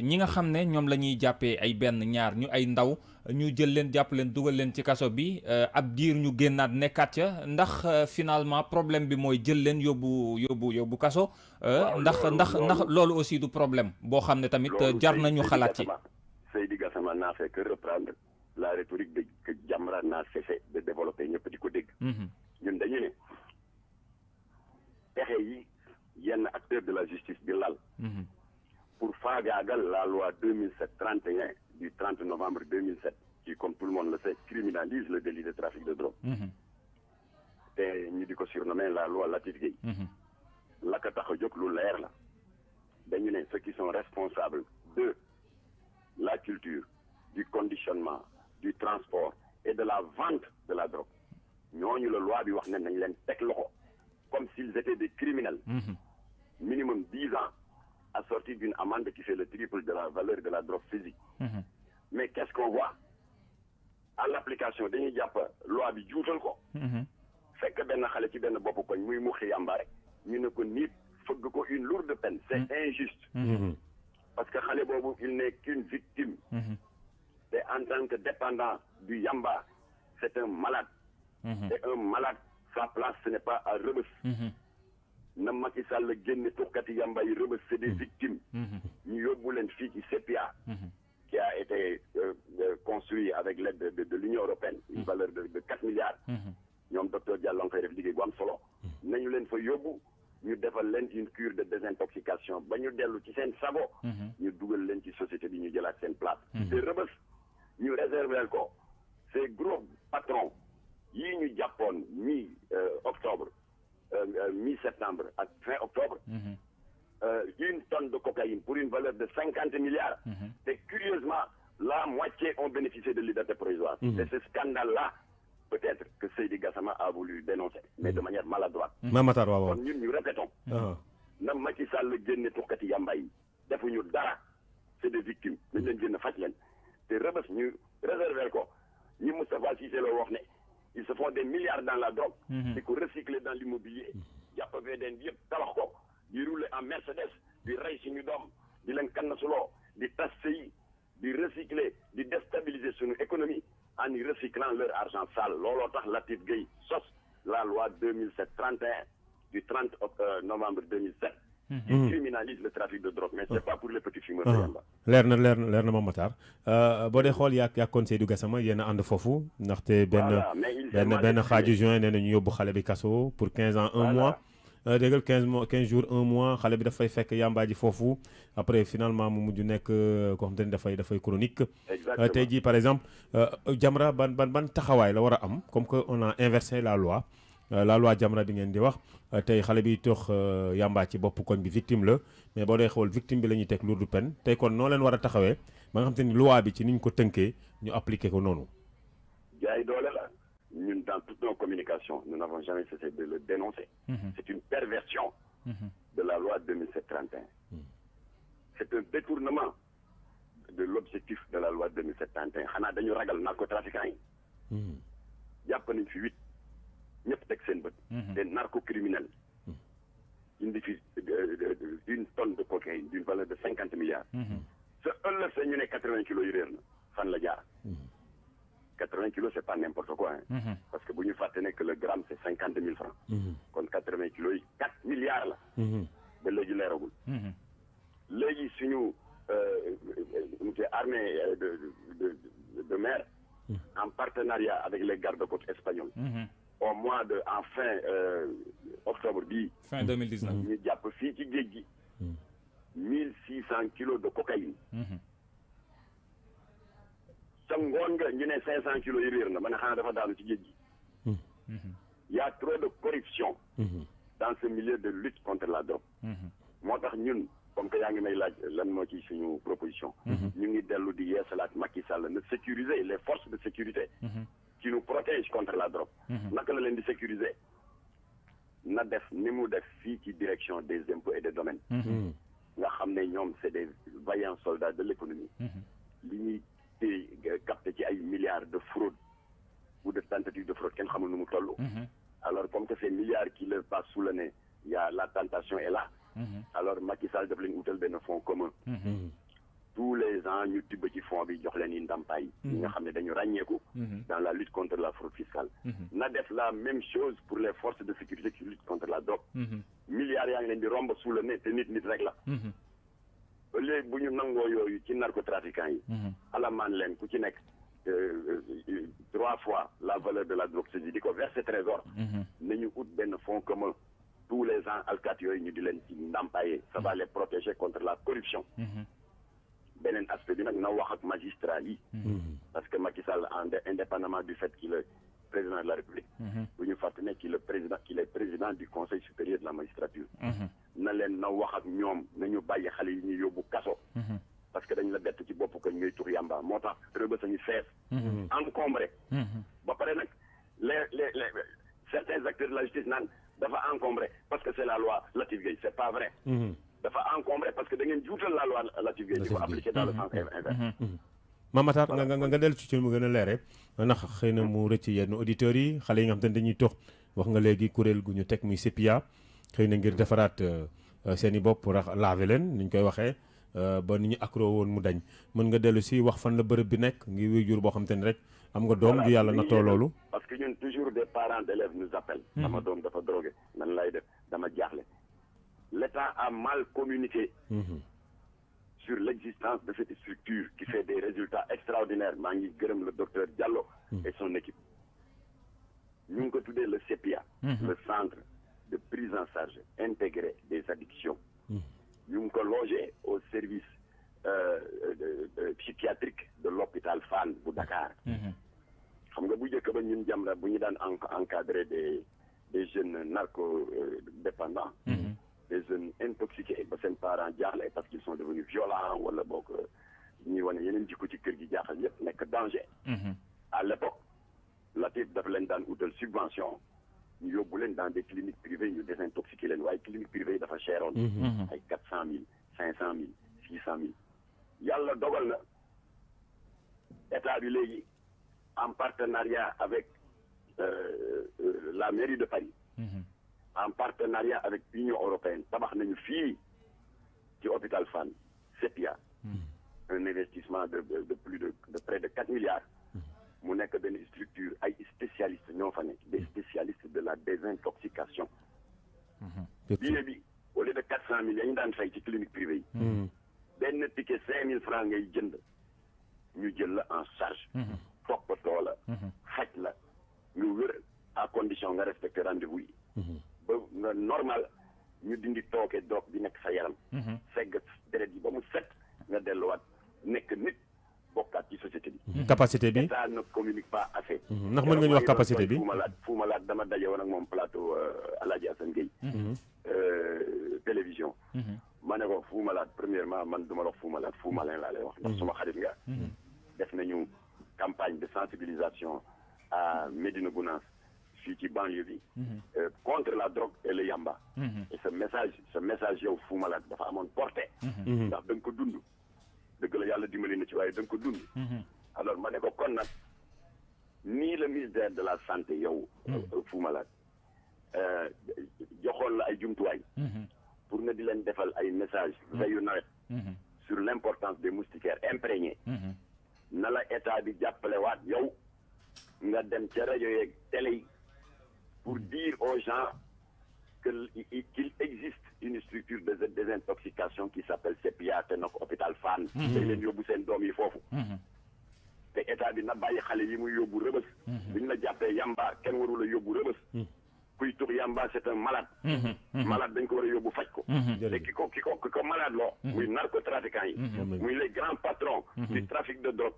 ñi nga xam ne ñoom la ñuy jàppee ay benn ñaar ñu ay ndaw ñu jël leen jàpp leen dugal leen ci kaso bi ab diir ñu génnaat nekkaat ca ndax finalement problème bi mooy jël leen yóbbu kaso. ndax loolu aussi du problème boo xam ne tamit jar nañu xalaat ci. Seydi Gassama n'a fait que reprendre la rhétorique de que Jamra n'a cessé de développer ñëpp di ko dégg. ñun dañu ne pexe yi yenn acteurs de la justice di lal. pour faagaagal la loi 2007-31 du 30 novembre 2007 qui, comme tout le monde le sait, criminalise le délit de trafic de drogue. te ñu di ko surnommer la loi Latif Gueye. la ko tax a jóg lu leer la dañu ne ceux qui sont responsables de la culture, du conditionnement, du transport et de la vente de la drogue ñooñu la loi bi wax ne nañ leen teg loxo comme s'ils étaient des criminels. Minimum 10 ans assorti d'une amende qui fait le triple de la valeur de la drogue physique. Mais qu'est-ce qu'on voit à l'application dañuy jàpp loi bi juutal ko. fekk benn xale ci benn bopp koñ muy muxi yàmba rek ñu ne ko nit fëgg ko une lourde peine. C'est injuste. parce que xale boobu il n'est qu'une victime. Et en tant que dépendant du yamba c'est un malade. Et un malade sa place ce n'est pas à Rebeuss. na Macky Sall génne tuxkati yamba yi Rebeuss c'est des victimes. ñu yóbbu leen fii ci CEPIA. qui a été construit avec l'aide de l'Union européenne. une valeur de 4 milliards. ñoom docteur Diallo nga fay def liggéey bu am solo. nañu leen fa yóbbu ñu defal leen une cure de désintoxication ba ñu dellu ci seen sago. ñu dugal leen ci société bi ñu jëlaat seen place. te Rebeuss ñu réserver ko ces gros patrons yii ñu jàppoon mi-octobre mi-septembre ak fin octobre. Une tonne de cocaïne pour une valeur de 50 milliards. Et curieusement, la moitié ont bénéficié de liberté provisoire. C'est ce scandale-là, peut-être, que Seydi Gassama a voulu dénoncer, mais de manière maladroite. Mame Matar waaw. Kon ñun ñu répétons. na Macky Sall génne tuxkati yamba yi defuñu dara, c'est des victimes. Dañ leen génn faj leen. te Rebeuss ñu réserver ko ñi Moustapha Cissé la wax ne ils se font des milliards dans la drogue. di ko recycler dans l'immobilier. jàpp VDN bi yëpp tabax ko. di rouler en Mercedes di rey suñu doom di leen kannasuloo di tas sëy di recycler di déstabiliser suñu économie en y recyclant leur argent sale looloo tax Latif Gueye sos la loi 2007-31 du 30 novembre 2007 qui criminalise le trafic de drogue mais c'est pas pour les petits fumeurs de yamba. leer na Mame Matar boo dee xool yaa kon Seydou Gassama yéen a ànd foofu ndaxte benn xaaju juin nee na ñu yóbbu xale bi kaso pour 15 ans 1 mois. déggal 15 jours 1 mois xale bi dafay fekk yàmbaa ji foofu après finalement mu mujj nekk koo xam te ne dafay chronique. tey jii par exemple Jamra ban taxawaay la war a am comme que on a inversé la loi la loi Jamra bi ngeen di wax tey xale bi tox yamba ci bopp koñ bi victime la mais boo dee xool victime bi la ñuy teg lourde peine tey kon noo leen war a taxawee ba nga xam te ni loi bi ci niñ ko tënkee ñu appliqué ko noonu. jaay doole la ñun dans toutes nos communications nous n'avons jamais cessé de le dénoncer. C'est une perversion de la loi 2007-31. C'est un détournement de l'objectif de la loi 2007-31 xanaa dañu ragal narcotrafiquants yi. jàpp nañ fi 8 ñëpp teg seen bët. des narcocriminels. indi fi une tonne de cocaïne d'une valeur de 50 milliards. sa ëllëg sa ñu ne 80 kilos yu réer na fan la jaar. 80 kilos c'est pas n'importe quoi. Parce que bu ñu fàtte ne que le gramme c'est 50 000 francs. kon 80 kilos yi 4 milliards la. ba léegi leeragul. léegi suñu armée de mer. en partenariat avec les gardes-côtes espagnols. au mois de en fin octobre bii. fin 2019 ñu jàpp fii ci géej gi. 1600 kilos de cocaïne. sa ngoon nga ñu ne 500 kilos yi réer na ma ne xanaa dafa daanu ci géej gi. y a trop de corruption. dans ce milieu de lutte contre la drogue. moo tax ñun comme que yaa ngi may laaj lan moo ci suñu proposition. ñu ngi dellu di yeesalaat Macky Sall na sécuriser les forces de sécurité. qui nous protègent contre la drogue. naka la leen di sécuriser na def ni mu def fii ci direction des impôts et des domaines. nga xam ne ñoom c'est des vaillants soldats de l'économie. li ñuy capté ci ay milliards de fraude ou de tentatives de fraude kenn xamul nu mu toll. alors comme que ces milliards qui leur passent sous le nez y a la tentation est là. alors Macky Sall daf leen utal benn fonds commun. tous les ans ñu tibb ci fonds bi jox leen i ndàmpaay. ñi nga xam ne dañu ràññeeku. dans la lutte contre la fraude fiscale. na def la même chose pour les forces de sécurité qui luttent contre la drogue. milliards yaa ngi leen di romb sous le nez te nit rek la. léegi bu ñu nangoo yooyu ci narcotrafiquants yi. alamaan leen ku ci nekk 3 fois la valeur de la drogue saisie di ko verser trésor. nañu ut benn fonds commun tous les ans alkaati yooyu ñu di leen ci ndàmpaayee. ça va les protéger contre la corruption. beneen aspect bi nag na wax ak magistrat yi. parce que Macky Sall indépendamment du fait qu'il est président de la République. bu ñu fàtte ne qu'il est président du conseil supérieur de la magistrature. na leen na wax ak ñoom nañu bàyyi xale yi ñuy yóbbu kaso. parce que dañ la bett ci bopp ko ñuy tux yamba moo tax rëbës a ñu fees. encombré. ba pare nag les certains acteurs de la justice naan dafa encombré parce que c'est la loi Latif Gueye c'est pas vrai. dafa encombré parce que da ngeen juutal la loi Latif Gueye di ko appliquer dans le sens inverse. Mamatar nga dellu ci mu gën a leere ndax xëy na mu rëcc yenn auditeurs yi xale yi nga xam te ne dañuy tox wax nga léegi kuréel gu ñu teg muy CEPIA xëy na ngir defaraat seen i bopp laver leen ni ñu koy waxee ba ni ñu accro woon mu dañ mën nga dellu si wax fan la bërëb bi nekk ngi wéy jur boo xam te ne rek am nga doom ju yàlla na too loolu. parce que ñun toujours des parents d'élèves nous appellent. sama doom dafa drogué nan lay def dama jaaxle. l'État a mal communiqué. sur l'existence de cette structure qui fait des résultats extraordinaires maa ngi gërëm le docteur Diallo et son équipe ñu ngi ko tuddee le CEPIA le centre de prise en charge intégrée des addictions ñu ngi ko logé au service psychiatrique de l'hôpital Fann bu Dakar xam nga bu njëkk ba ñun Jamra bu ñu daan encadrer des jeunes narcodépendants des jeunes intoxiqués ba seen parents jaaxle parce qu'ils sont devenus violents wala boog ñuy wane yeneen jikko ci kër gi jaaxal yëpp nekk danger. à l'époque Latif dafa leen daan utal subvention ñu yóbbu leen dans des cliniques privées ñu désintoxiquer leen waaye cliniques privées yi dafa cheroon. ay 400 000 500 000 600 000. yàlla dogal na état bi léegi en partenariat avec la mairie de Paris. en partenariat avec l'Union européenne tabax nañu fii ci hôpital Fann CEPIA un investissement de près de 4 milliards mu nekk benn structure ay spécialistes ñoo fa nekk des spécialistes de la désintoxication billet bi au lieu de 400 000 yañu daan fay ci clinique privée yi benn ticket 5 000 francs ngay jënd ñu jël la en charge toppatoo la faj la ñu wér à condition nga respecter rendez-vous yi ba nga normal ñu dindi tooke doog bi nekk sa yaram segg deret yi ba mu set nga delluwaat nekk nit bokkaat ci société bi. capacité bi État ne communique pas assez. ndax mën nga ñu wax capacité bi Fou Malade dama daje woon ak moom plateau Alaaji Assane Gueye. télévision. ma ne ko Fou Malade premièrement man du ma la wax Fou Malade Fou Malin laa lay wax. ndax suma xarit nga. def nañu campagne de sensibilisation à Médina Gounass fii ci banlieue bi. contre la drogue et le yamba. et ce message yow Fou Malade dafa amoon portée. ndax da nga ko dund. dëgg la yàlla dimbali na ci waaye da nga ko dund. alors ma ne ko kon nag nii le ministère de la santé yow. Fou Malade joxoon la ay jumtuwaay. pour nga di leen defal ay message veyu nawet. sur l'importance des moustiquaires imprégnés. na la état bi jàppale waat yow nga dem ca rajo yeeg télé yi pour dire aux gens qu'il existe une structure de désintoxication qui s'appelle CEPIA te nag hôpital Fann. day leen yóbbu seen doom yi foofu. te état bi na bàyyi xale yi muy yóbbu rëbës. buñ la jàppee yamba kenn warul a yóbbu rëbës. kuy tux yamba c'est un malade. malade dañ ko war a yóbbu faj ko. te ki ko malade loo. muy narcotrafiquants yi. muy les grands patrons. du trafic de drogue.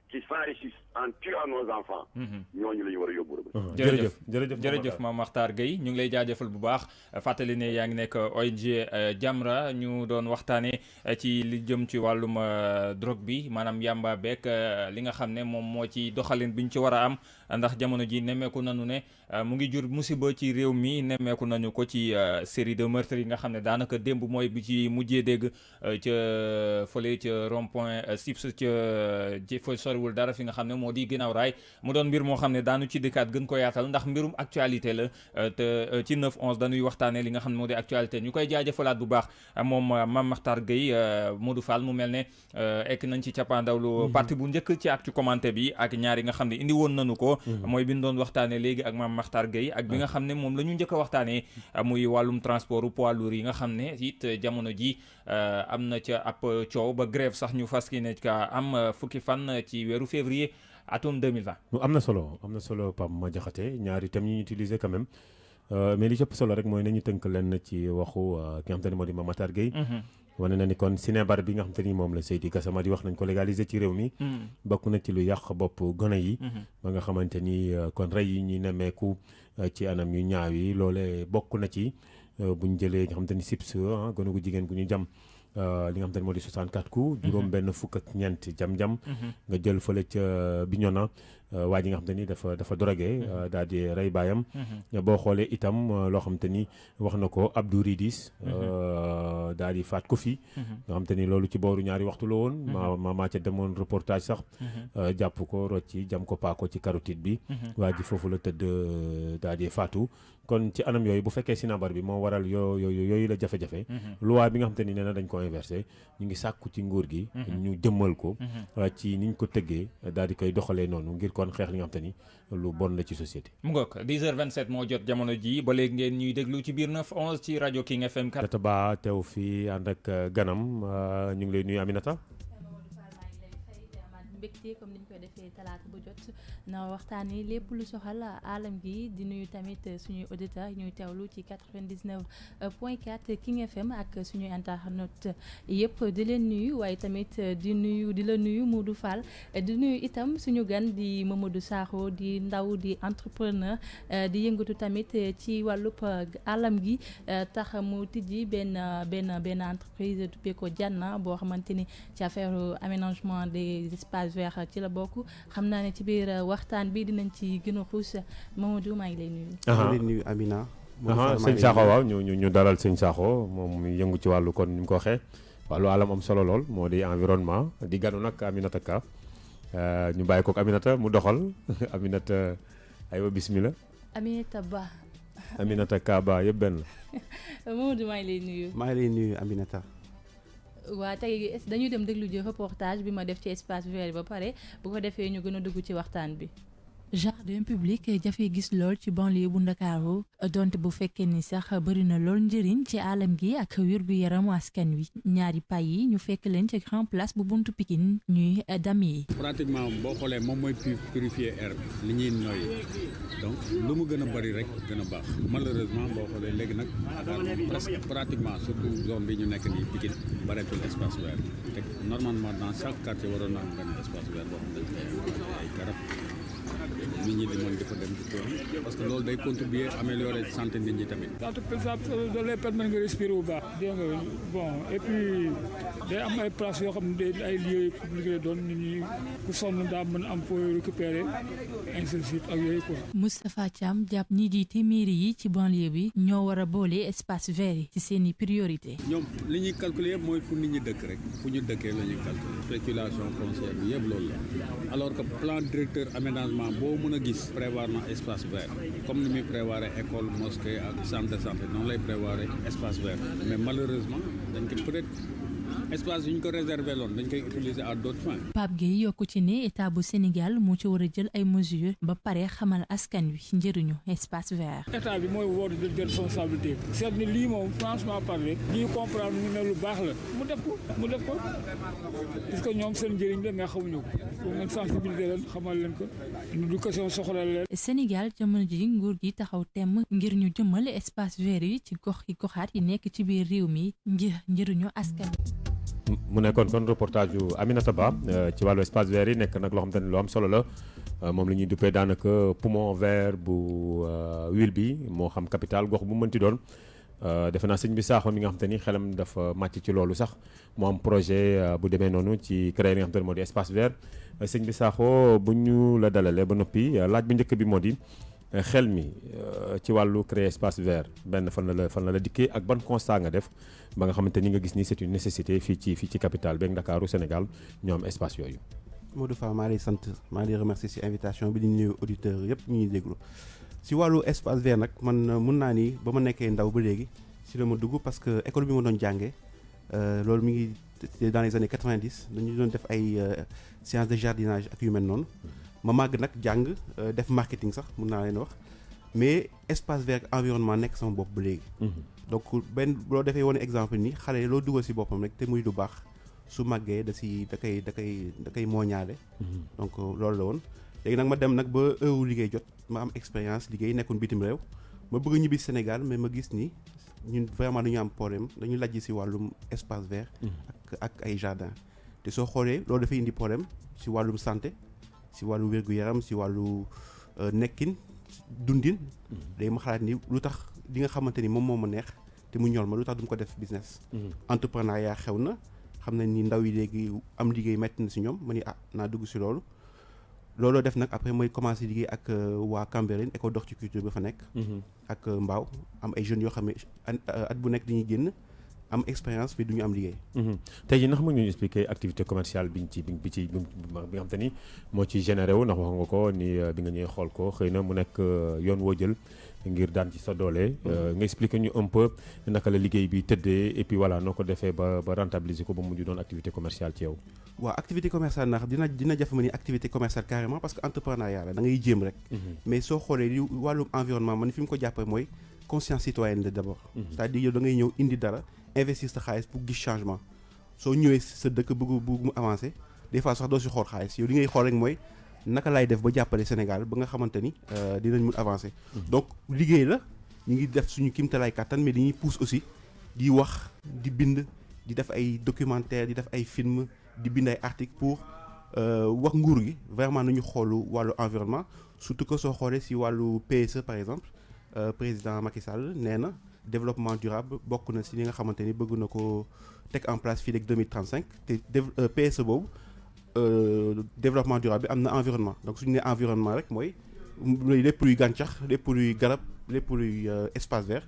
qui s'enrichissent en tuant nos enfants. ñooñu la ñu war a yóbbu rëbës. jërëjëf Mame Makhtar Gueye ñu ngi lay jaajëfal bu baax fàttali ne yaa ngi nekk ONG Jamra ñu doon waxtaanee ci li jëm ci wàllum drogue bi maanaam yamba beek li nga xam ne moom moo ci doxalin bi ñu ci war a am ndax jamono ji nemmeeku nañu ne mu ngi jur musiba ci réew mi nemmeeku nañu ko ci série de meurtres yi nga xam ne daanaka démb mooy bi ci mujjee dégg ca fële ca rond point Sips ca soriwul dara fi nga xam ne moo di ginnaaw raay mu doon mbir moo xam ne daanu ci dikkaat gën ko yaatal ndax mbirum actualité la te ci 9-11 dañuy waxtaanee li nga xam ne moo di actualité ñu koy jaajëfalaat bu baax moom Mame Makhtar Gueye Modou Fall mu mel ne ekk nañ ci cappaandawlu partie bu njëkk ci actu commenté bi ak ñaar yi nga xam ne indi woon nañu ko mooy bi ñu doon waxtaanee léegi ak Mame Makhtar Gueye ak bi nga xam ne moom la ñu njëkk a waxtaanee muy wàllum transport poids lourd yi nga xam ne it jamono ji am na ca ab coow ba grève sax ñu fas ki ne ka am fukki fan ci weeru février atum 2020. am na solo Pape Madiakhaté ñaari thèmes yi ñu utiliser quand même mais li ci ëpp solo rek mooy nañu tënk leen ci waxu ki nga xam te ne moo di Mame Makhtar Gueye. wane na ni kon sinébar bi nga xam te ni moom la Seydi Gassama di wax nañ ko légaliser ci réew mi. bokk na ci lu yàq bopp gone yi. ba nga xamante ni kon rey yi ñuy nemmeeku ci anam yu ñaaw yi loole bokk na ci buñ jëlee nga xam te ni Sips gone gu jigéen gu ñu jam. li nga xam te ne moo di 64 coups. juróom benn fukk ak ñeent jam-jam. nga jël fële ca Bignona waa ji nga xam te ni dafa drogué daal di rey baayam. boo xoolee itam loo xam te ni wax na ko Abdou Ridis daal di faat ko fi. nga xam te ni loolu ci booru ñaari waxtu la woon. maa ca demoon reportage sax. jàpp ko rocci jam ko paako ci carotide bi. waa ji foofu la tëdd daal di faatu. kon ci anam yooyu bu fekkee sinabar bi moo waral yooyu la jafe-jafe. loi bi nga xam te ni nee na dañ ko inversé ñu ngi sàkku ci nguur gi. ñu jëmmal ko. ci niñ ko tëggee daal di koy doxalee noonu ngir kon xeex li nga xam te ni lu bon la ci société. mu ngoog 10h27 moo jot jamono ji ba léegi ngeen ñuy déglu ci biir 9-11 ci rajo King FM 4. Tata Ba teew fii ànd ak ganam ñu ngi lay nuyu Aminata. mbégte comme ni ñu koy defee talaata bu jot na waxtaanee lépp lu soxal alam gi di nuyu tamit suñuy auditeurs ñuy teewlu ci 99.4 King FM ak suñuy internet yëpp di leen nuyu waaye tamit di la nuyu Modou Fall di nuyu itam suñu gan di Mamadou Sakho di ndaw di entrepreneur di yëngatu tamit ci wàllub alam gi tax mu tijji benn entreprise tuppee ko Janna boo xamante ni ci affaire aménagement des espaces verts ci la bokk xam naa ne ci biir waxtaan bi dinañ ci gën a xuus Mamadou maa ngi lay nuyu. maa ngi lay nuyu Amina. sëñ Sakho waaw ñu dalal sëñ Sakho moom yëngu ci wàllu kon ni mu ko waxee wàllu alam am solo lool moo di environnement di ganu nag Aminata Ka ñu bàyyi kook Aminata mu doxal Aminata aywa bismillah. Aminata Ka Ba yëpp benn la. Mamadou maa ngi lay nuyu. maa ngi lay nuyu Aminata. waa tey dañuy dem déglu ji reportage bi ma def ci espace vert ba pare bu ko defee ñu gën a dugg ci waxtaan bi. jardin public jafe gis lool ci banlieue bu Ndakaaru donte bu fekkee ni sax bëri na lool njëriñ ci alam gi ak wér-gu-yaramu askan wi ñaari pay yi ñu fekk leen ci grand place bu buntu Pikine ñuy dami. pratiquement boo xoolee moom mooy purifier air bi li ñuy noyyi donc lu mu gën a bëri rek gën a baax malheureusement boo xoolee léegi nag presque pratiquement surtout zone bi ñu nekk nii Pikine bareetul espace vert te normalement dans chaque quartier waroon na am benn espace vert boo xam ne ay garab nit ñi di mën di fa dem di toog parce que loolu day contribuer améliorer santé nit ñi tamit. ça da lay permettre nga respirer bu baax. dégg nga bon et puis day am ay places yoo xam ne ay lieux publics la doon nit ñi ku sonn daa mën am pour récupérer ainsi de suite ak yooyu quoi. Moustapha Thiam jàpp ñi jiite mairie yi ci banlieue bi ñoo war a boole espace vert yi ci seeni priorité. ñoom li ñuy calculer yëpp mooy fu nit ñi dëkk rek fu ñu dëkkee la ñuy calculer spéculation foncière bi yëpp loolu la alors que plan directeur aménagement boo mën a gis prévoir na espace vert comme ni muy prévoir école mosquée ak centre de santé noonu lay prévoir espace vert mais malheureusement dañ ko peut-être espace yu ñu ko réservé loon dañ koy utiliser à d'autres fins. Pape Gueye yokku ci ne état bu Sénégal moo ci war a jël ay mesures ba pare xamal askan wi njëriñu espace vert. état bi mooy war a jël responsabilité seet ni lii moom franchement parler ñuy comprendre ñu ne lu baax la mu def ko parce que ñoom seen njëriñ la mais xamuñu ko pour ngeen sensibiliser leen xamal leen ko éducation soxla leen. Sénégal jamono ji nguur gi taxaw temm ngir ñu jëmale espace vert yi ci goxaat yi nekk ci biir réew mi ngir njëriñu askan wi. mu nekkoon kon reportage yu Aminata Ba ci wàllu espace vert yi nekk nag loo xam te ne lu am solo la moom la ñuy duppee daanaka poumon vert bu ville bi moo xam capital gox bu mënti doon defe naa sëñ bi Sakho mi nga xam te ni xelam dafa màcc ci loolu sax mu am projet bu demee noonu ci créer li nga xam te ne moo di espace vert sëñ bi Sakho bu ñu la dalalee ba noppi laaj bu njëkk bi moo di xel mi ci wàllu créer espace vert benn fan la la dikkee ak ban constat nga def ba nga xamante ni nga gis ni c'est une nécessité fii ci capitale beeg Ndakaaru Sénégal ñoo am espace yooyu. Modou Fall maa lay sant maa lay remercier ci invitation bi di nuyu auditeurs yëpp ñu ñuy déglu ci wàllu espace vert nag man mun naa ni ba ma nekkee ndaw ba léegi ci la ma dugg parce que école bi ma doon jàngee loolu mi ngi dans les années 90 dañu doon def ay séances de jardinage ak yu mel noonu. ma màgg nag jàng def marketing sax mun naa leen wax mais espace vert environnement nekk sama bopp ba léegi. donc benn loo defee woon exemple ni xale loo dugal ci boppam rek te muy du baax su màggee da koy mooñaale. donc loolu la woon léegi nag ma dem nag ba heure liggéey jot ma am expérience liggéey nekkoon bitim réew ma bëgg ñibbi Sénégal mais ma gis ni ñun vraiment dañu am problème dañu lajj ci wàllum espace vert. ak ay jardin te soo xoolee loolu dafay indi problème ci wàllum santé. ci wàllu wér-gu-yaram ci wàllu nekkin dundin day ma xalaat ni lu tax li nga xamante ni moom moo ma neex te mu ñor ma lu tax du ma ko def business. entrepreneuriat xew na xam nañ ni ndaw yi léegi am liggéey metti na ci ñoom ma ni naa dugg ci loolu. looloo def nag après mooy commencé liggéey ak waa Cambérène école d'horticulture ba fa nekk. ak Mbao am ay jeunes yoo xam ne at bu nekk dañuy génn. am expérience bi du ñu am liggéey. tey jii ndax mën ñu expliquer activité commerciale bi nga xam te ni moo ci généré wu ndax wax nga ko ni bi nga ñëwee xool ko xëy na mu nekk yoon woo jël ngir daan ci sa doole. nga expliquer ñu un peu naka la liggéey bi tëddee et puis voilà noo ko defee ba rentabiliser ko ba mujj doon activité commerciale ci yow. waaw activité commerciale ndax dina jafe ma ni activité commerciale carrément parce que entrepreneuriat la da ngay jéem rek. mais soo xoolee li wàllum environnement man fi mu ko jàppee mooy conscience citoyenne la d'abord. c'est-à-dire yow da ngay ñëw indi dara. investir sa xaalis pour gis changement soo ñëwee sa dëkk bëgg mu avancer des fois sax doo si xool xaalis yow li ngay xool rek mooy naka laay def ba jàppale Sénégal ba nga xamante ni dinañ mun avancer. donc liggéey la ñu ngi def suñu kimtalaay kàttan mais dañuy pousse aussi di wax di bind di def ay documentaire di def ay film di bind ay article pour wax nguur gi vraiment nañu xoolu wàllu environnement surtout que soo xoolee si wàllu PSE par exemple président Macky Sall nee na. développement durable bokk na ci li nga xamante ni bëgg na ko teg en place fii léegi 2035 te PSE boobu développement durable bi am na environnement donc suñu nee environnement rek mooy lépp luy gàncax lépp luy garab lépp luy espace vert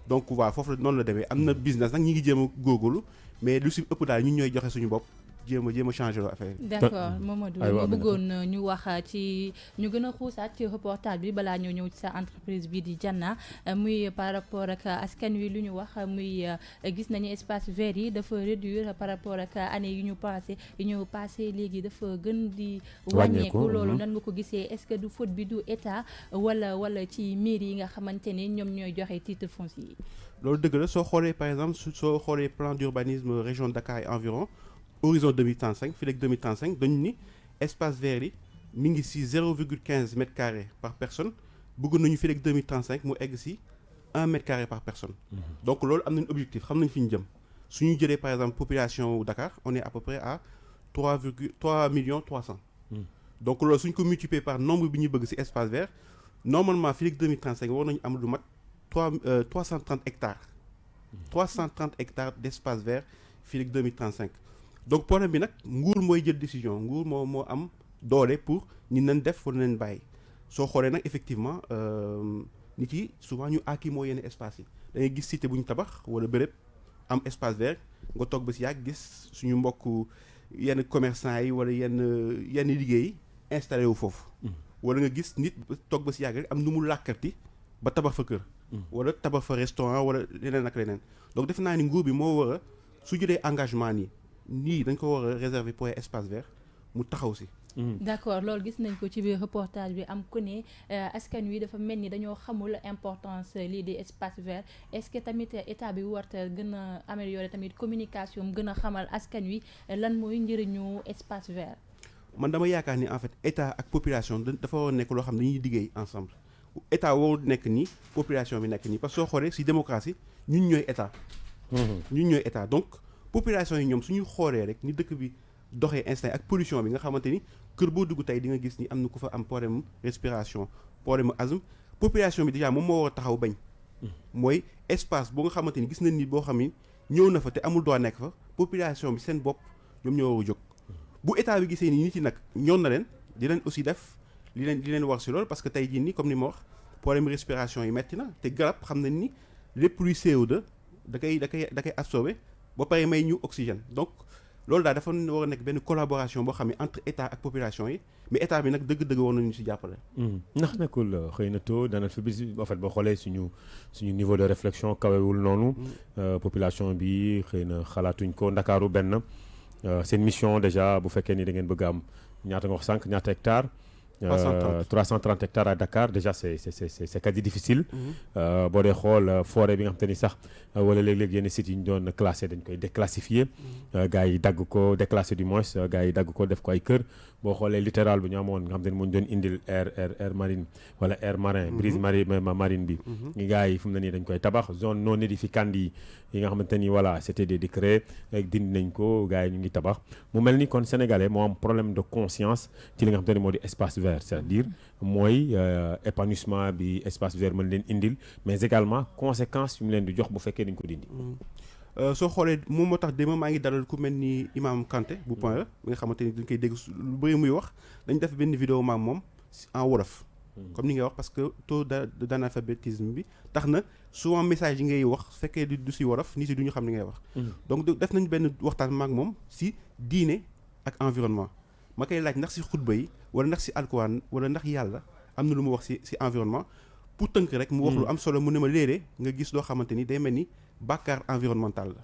donc waaw foofu la noonu la demee am na business nag ñi ngi jéem a góorgóorlu mais lu ci ëpp daal ñun ñooy joxe suñu bopp jéem a changer affaire yi. d'accord Mamadou ma bëggoon ñu wax ci ñu gën a xuusaat ci reportage bi balaa ñoo ñëw ci sa entreprise bi di Janna muy par rapport ak askan wi lu ñu wax muy gis nañu espace vert yi dafa réduire par rapport ak année yi ñu passé léegi dafa gën di wàññeeku loolu nan nga ko gisee est-ce que du faute bi du état wala ci mairie yi nga xamante ni ñoom ñooy joxe titre foncier yi. loolu dëgg la soo xoolee par exemple soo xoolee plan d'urbanisme région de Dakar et environ horizon 2035 fii léegi 2035 dañu ni espace vert yi mi ngi si 0,15 mètre carré par personne bëgg nañu fii léegi 2035 mu egg si 1 mètre carré par personne. Donc loolu am nañu objectif xam nañu fi ñu jëm su ñu jëlee par exemple population wu Dakar on est à peu près à 3 millions 300. Donc loolu suñ ko multiplier par nombre bi ñu bëgg si espace vert normalement fii léegi 2035 war nañu am lu mat 330 hectares. 330 hectares d'espace vert fii léegi 2035. Donc problème bi nag nguur mooy jël décision nguur moo am doole pour ni nañ def wala nañ bàyyi soo xoolee nag effectivement nit yi souvent ñu aakimoo yenn espace yi da ngay gis cité bu ñu tabax wala béréb am espace vert nga toog ba si yàgg gis suñu mbokk yenn commerçant yi wala yenn liggéey installé wu foofu. wala nga gis nit toog ba si yàgg rek am nu mu làkkarti ba tabax fa kër. wala tabax fa restaurant wala leneen ak leneen donc def naa ni nguur bi moo war a su jëlee engagement nii dañ ko war a réserver pour espace vert mu taxaw si. d'accord loolu gis nañ ko ci biir reportage bi am ku ne askan wi dafa mel ni dañoo xamul importance lii di espace vert est-ce que tamit état bi warta gën a améliorer tamit communication gën a xamal askan wi lan mooy njëriñu espace vert. man dama yaakaar ni en fait état ak population dafa war a nekk loo xam ne dañuy liggéey ensemble état warul nekk nii population bi nekk nii parce que soo xoolee si démocratie ñun ñooy état. ñun ñooy état donc population yi ñoom suñu xoolee rek ni dëkk bi doxee instant ak pollution bi nga xamante ni kër boo dugg tey di nga gis ni am na ku fa am problème respiration problème asthme population bi déjà moom moo war a taxaw bañ. mooy espace boo nga xamante ni gis nañ nit boo xam ni ñëw na fa te amul droit nekk fa population bi seen bopp ñoom ñoo war a jóg. bu état bi gisee ni nit yi nag ñoon na leen di leen aussi def li leen war si loolu parce que tey jii nii comme ni ma wax problème respiration yi metti na te garab xam nañ ni lépp luy CO2 da koy absorbé ba pare may ñu oxygène donc loolu daal dafa war a nekk benn collaboration boo xam ne entre état ak population yi mais état bi nag dëgg-dëgg war nañu si jàppale. ndax nekkul xëy na tôt dana fi bis en fait boo xoolee suñu niveau de réflexion kawewul noonu. population bi xëy na xalaatuñ ko Ndakaaru benn seen mission déjà bu fekkee ni da ngeen bëgg am ñaata nga wax sànq ñaata hectares. 330 hectares à Dakar déjà c'est quasi difficile. boo dee xool forêt bi nga xam te ni sax wala léeg-léeg yenn sites yi ñu doon classé dañ koy déclassifier. gars yi dagg ko déclassé du moins gars yi dagg ko def ko ay kër boo xoolee littoral bi ñu amoon nga xam te ni moo ñu doon indil air marine wala air marin brise marine bi. gars yi fu mu ne nii dañ koy tabax zone non aedificandi yi nga xamante ni voilà c'était des décrets dindi nañ ko gars yi ñu ngi tabax mu mel ni kon sénégalais moo am problème de conscience ci li nga xamante ni moo di espace vert. C'est-à-dire mooy épanouissement bi espace vert mën leen indil mais également conséquences yu mu leen di jox bu fekkee dañ ko dindi. soo xoolee moom moo tax démb maa ngi dalal ku mel ni Imam Kanté bu Point E bi nga xamante ni dañ koy dégg lu bëri muy wax dañ def benn vidéo maam moom en wolof. comme ni ngay wax parce que taux d'analphabétisme bi tax na souvent message yi ngay wax fekkee du si wolof nit si du ñu xam ni ngay wax. donc def nañ benn waxtaan maak moom si diine ak environnement. ma koy laaj ndax si xutba yi wala ndax si alquran wala ndax yàlla am na lu mu wax si environnement pour tënk rek mu wax lu am solo mu ne ma léeg-léeg nga gis loo xamante ni day mel ni bàkkaar environnemental la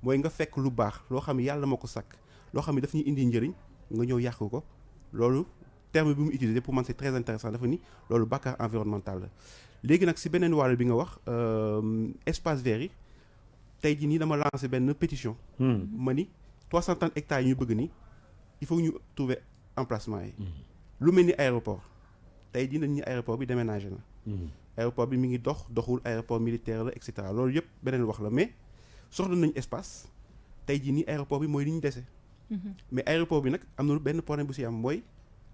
mooy nga fekk lu baax loo xam ne yàlla moo ko sàkk loo xam ne daf ñuy indi njëriñ nga ñëw yàq ko loolu terme bi mu utilisé pour man c'est très intéressant dafa ni loolu bàkkaar environnemental la léegi nag si beneen wàll bi nga wax espace vert yi tey jii nii dama lancé benn pétition ma ni 330 hectares yi ñu bëgg ni il faut ñu trouver emplacement yi. lu mel ni aéroport tey jii nañ ñu aéroport bi déménagé na. aéroport bi mi ngi doxul aéroport militaire la et cetera loolu yëpp beneen wax la mais soxla nañ espace tey jii nii aéroport bi mooy li ñu dese. mais aéroport bi nag am na benn problème bu si am mooy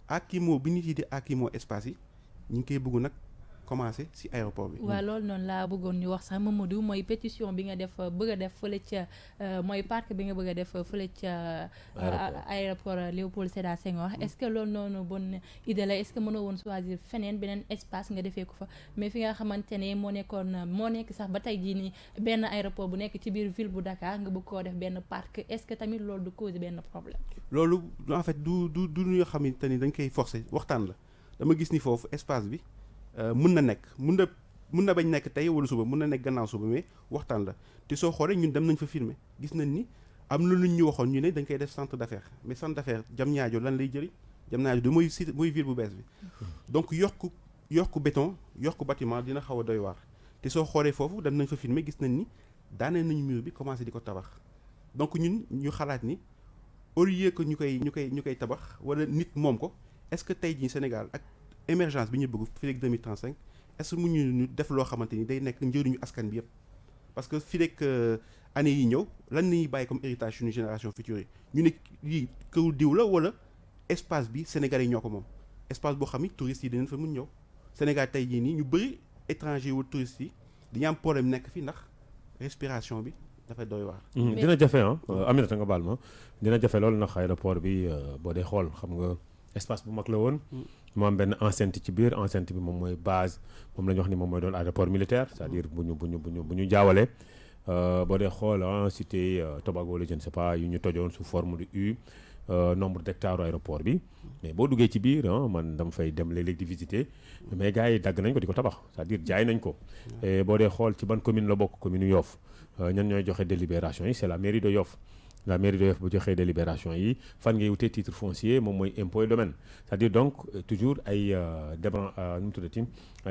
akimoo bi nit yi di akimoo espace yi ñu ngi koy bëgg nag commencé ci aéroport bi. waaw loolu noonu laa bëggoon ñu wax sax Mamadou mooy pétition bi nga def bëgg a def fële ca mooy parc bi nga bëgg a def fële ca aéroport Léopold Sédar Senghor est-ce que loolu noonu bonne idée la est-ce que mënoo woon choisir feneen beneen espace nga defee ko fa mais fi nga xamante ne moo nekk sax ba tey jii nii benn aéroport bu nekk ci biir ville bu Dakar nga bëgg koo def benn parc est-ce que tamit loolu du cause benn problème. loolu en fait du ñu xamante ni dañ koy forcer waxtaan la dama gis ni foofu espace bi. mun na nekk mun na bañ nekk tey wala suba mun na nekk gannaaw suba mais waxtaan la te soo xoolee ñun dem nañ fa filmer gis nañ ni am na lu ñu waxoon ñu ne dañ koy def centre d'affaires mais centre d'affaires Diamniadio lan lay jëriñ Diamniadio de mooy site mooy ville bu bees bi donc yokk béton yokk bâtiment dina xaw a doy waar te soo xoolee foofu dem nañ fa filmer gis nañ ni daanee nañu mur bi commencé di ko tabax donc ñun ñu xalaat ni au lieu que ñu koy tabax wala nit moom ko est-ce que tey jii Sénégal ak émergence bi ñu bëgg fii ak 2035 est-ce que mu ñu def loo xamante ni day nekk njëriñu askan bi yëpp parce que fii ak année yi ñëw lan la ñuy bàyyi comme héritage suñu génération future yi ñu ne lii këru diw la wala espace bi Sénégalais yi ñoo ko moom espace boo xam ni touristes yi dinañ fa mun ñëw Sénégal tey jii nii ñu bëri étranger wu touristes yi dañu am problème nekk fi ndax respiration bi dafay doy waar. dina jafe Aminata nga baal ma dina jafe loolu ndax aéroport bi boo dee xool xam nga espace bu mag la woon. mu am benn enceinte ci biir enceinte bi moom mooy base moom la ñu wax ni moom mooy doon aéroport militaire c'est-à-dire bu ñu jaawalee boo dee xool cité Tobago la je ne sais pas yu ñu tojoon sous forme de U nombre d'hectares aéroport bi mais boo duggee ci biir man dama fay dem léeg-léeg di visiter mais gars yi dagg nañ ko di ko tabax c'est-à-dire jaay nañ ko et boo dee xool ci ban commune la bokk commune Yoff ñan ñooy joxe délibération yi c'est la mairie de Yoff la mairie de Yoff bu joxee délibération yi fan ngay wutee titre foncier moom mooy impôt et domaine c'est-à-dire donc toujours ay nu mu tuddati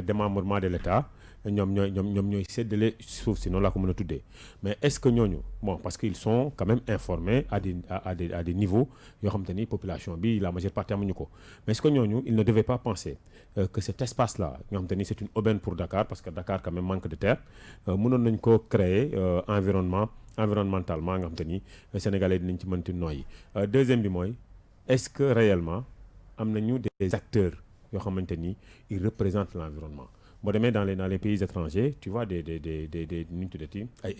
démembrement de l'État ñoom ñooy séddale suuf si noonu laa ko mën a tuddee mais est-ce que ñooñu bon parce qu'ils sont quand même informés à des niveaux yoo xam te ni population bi la majeure partie amuñu ko mais est-ce que ñooñu ils ne devaient pas penser que cet espace là nga xam te ni c'est une aubaine pour Dakar parce que Dakar quand même manque de terre mënoon nañ ko créer environnementalement nga xam te ni Sénégalais dinañ ci mënti noyyi deuxième bi mooy est-ce que réellement am nañu des acteurs yoo xamante ni ils représentent l'environnement boo demee dans les pays étrangers tu vois des nu ñu tuddati ay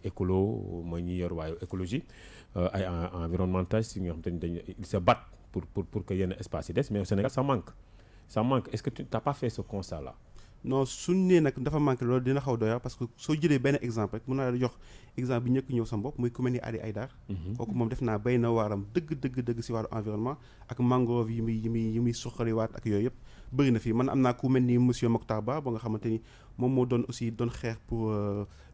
écolo mooy ñi yor waayu écologie ay environnementalistes yi nga xamante ni dañ ils se battent pour que yenn espace yi des mais au Sénégal ça manque est-ce que tu n'as pas fait ce constat là. non suñ nee nag dafa manqué loolu dina xaw doy parce que soo jëlee benn exemple rek mën naa la jox exemple bi ñëkk ñëw sa bopp muy ku mel ni Ali Aïdar kooku moom def naa bay na waaram dëgg si wàllu environnement ak mangrove yi muy suqaliwaat ak yooyu yëpp bëri na fii man am naa ku mel ni monsieur Mokhtar Ba ba nga xamante ni moom moo doon xeex pour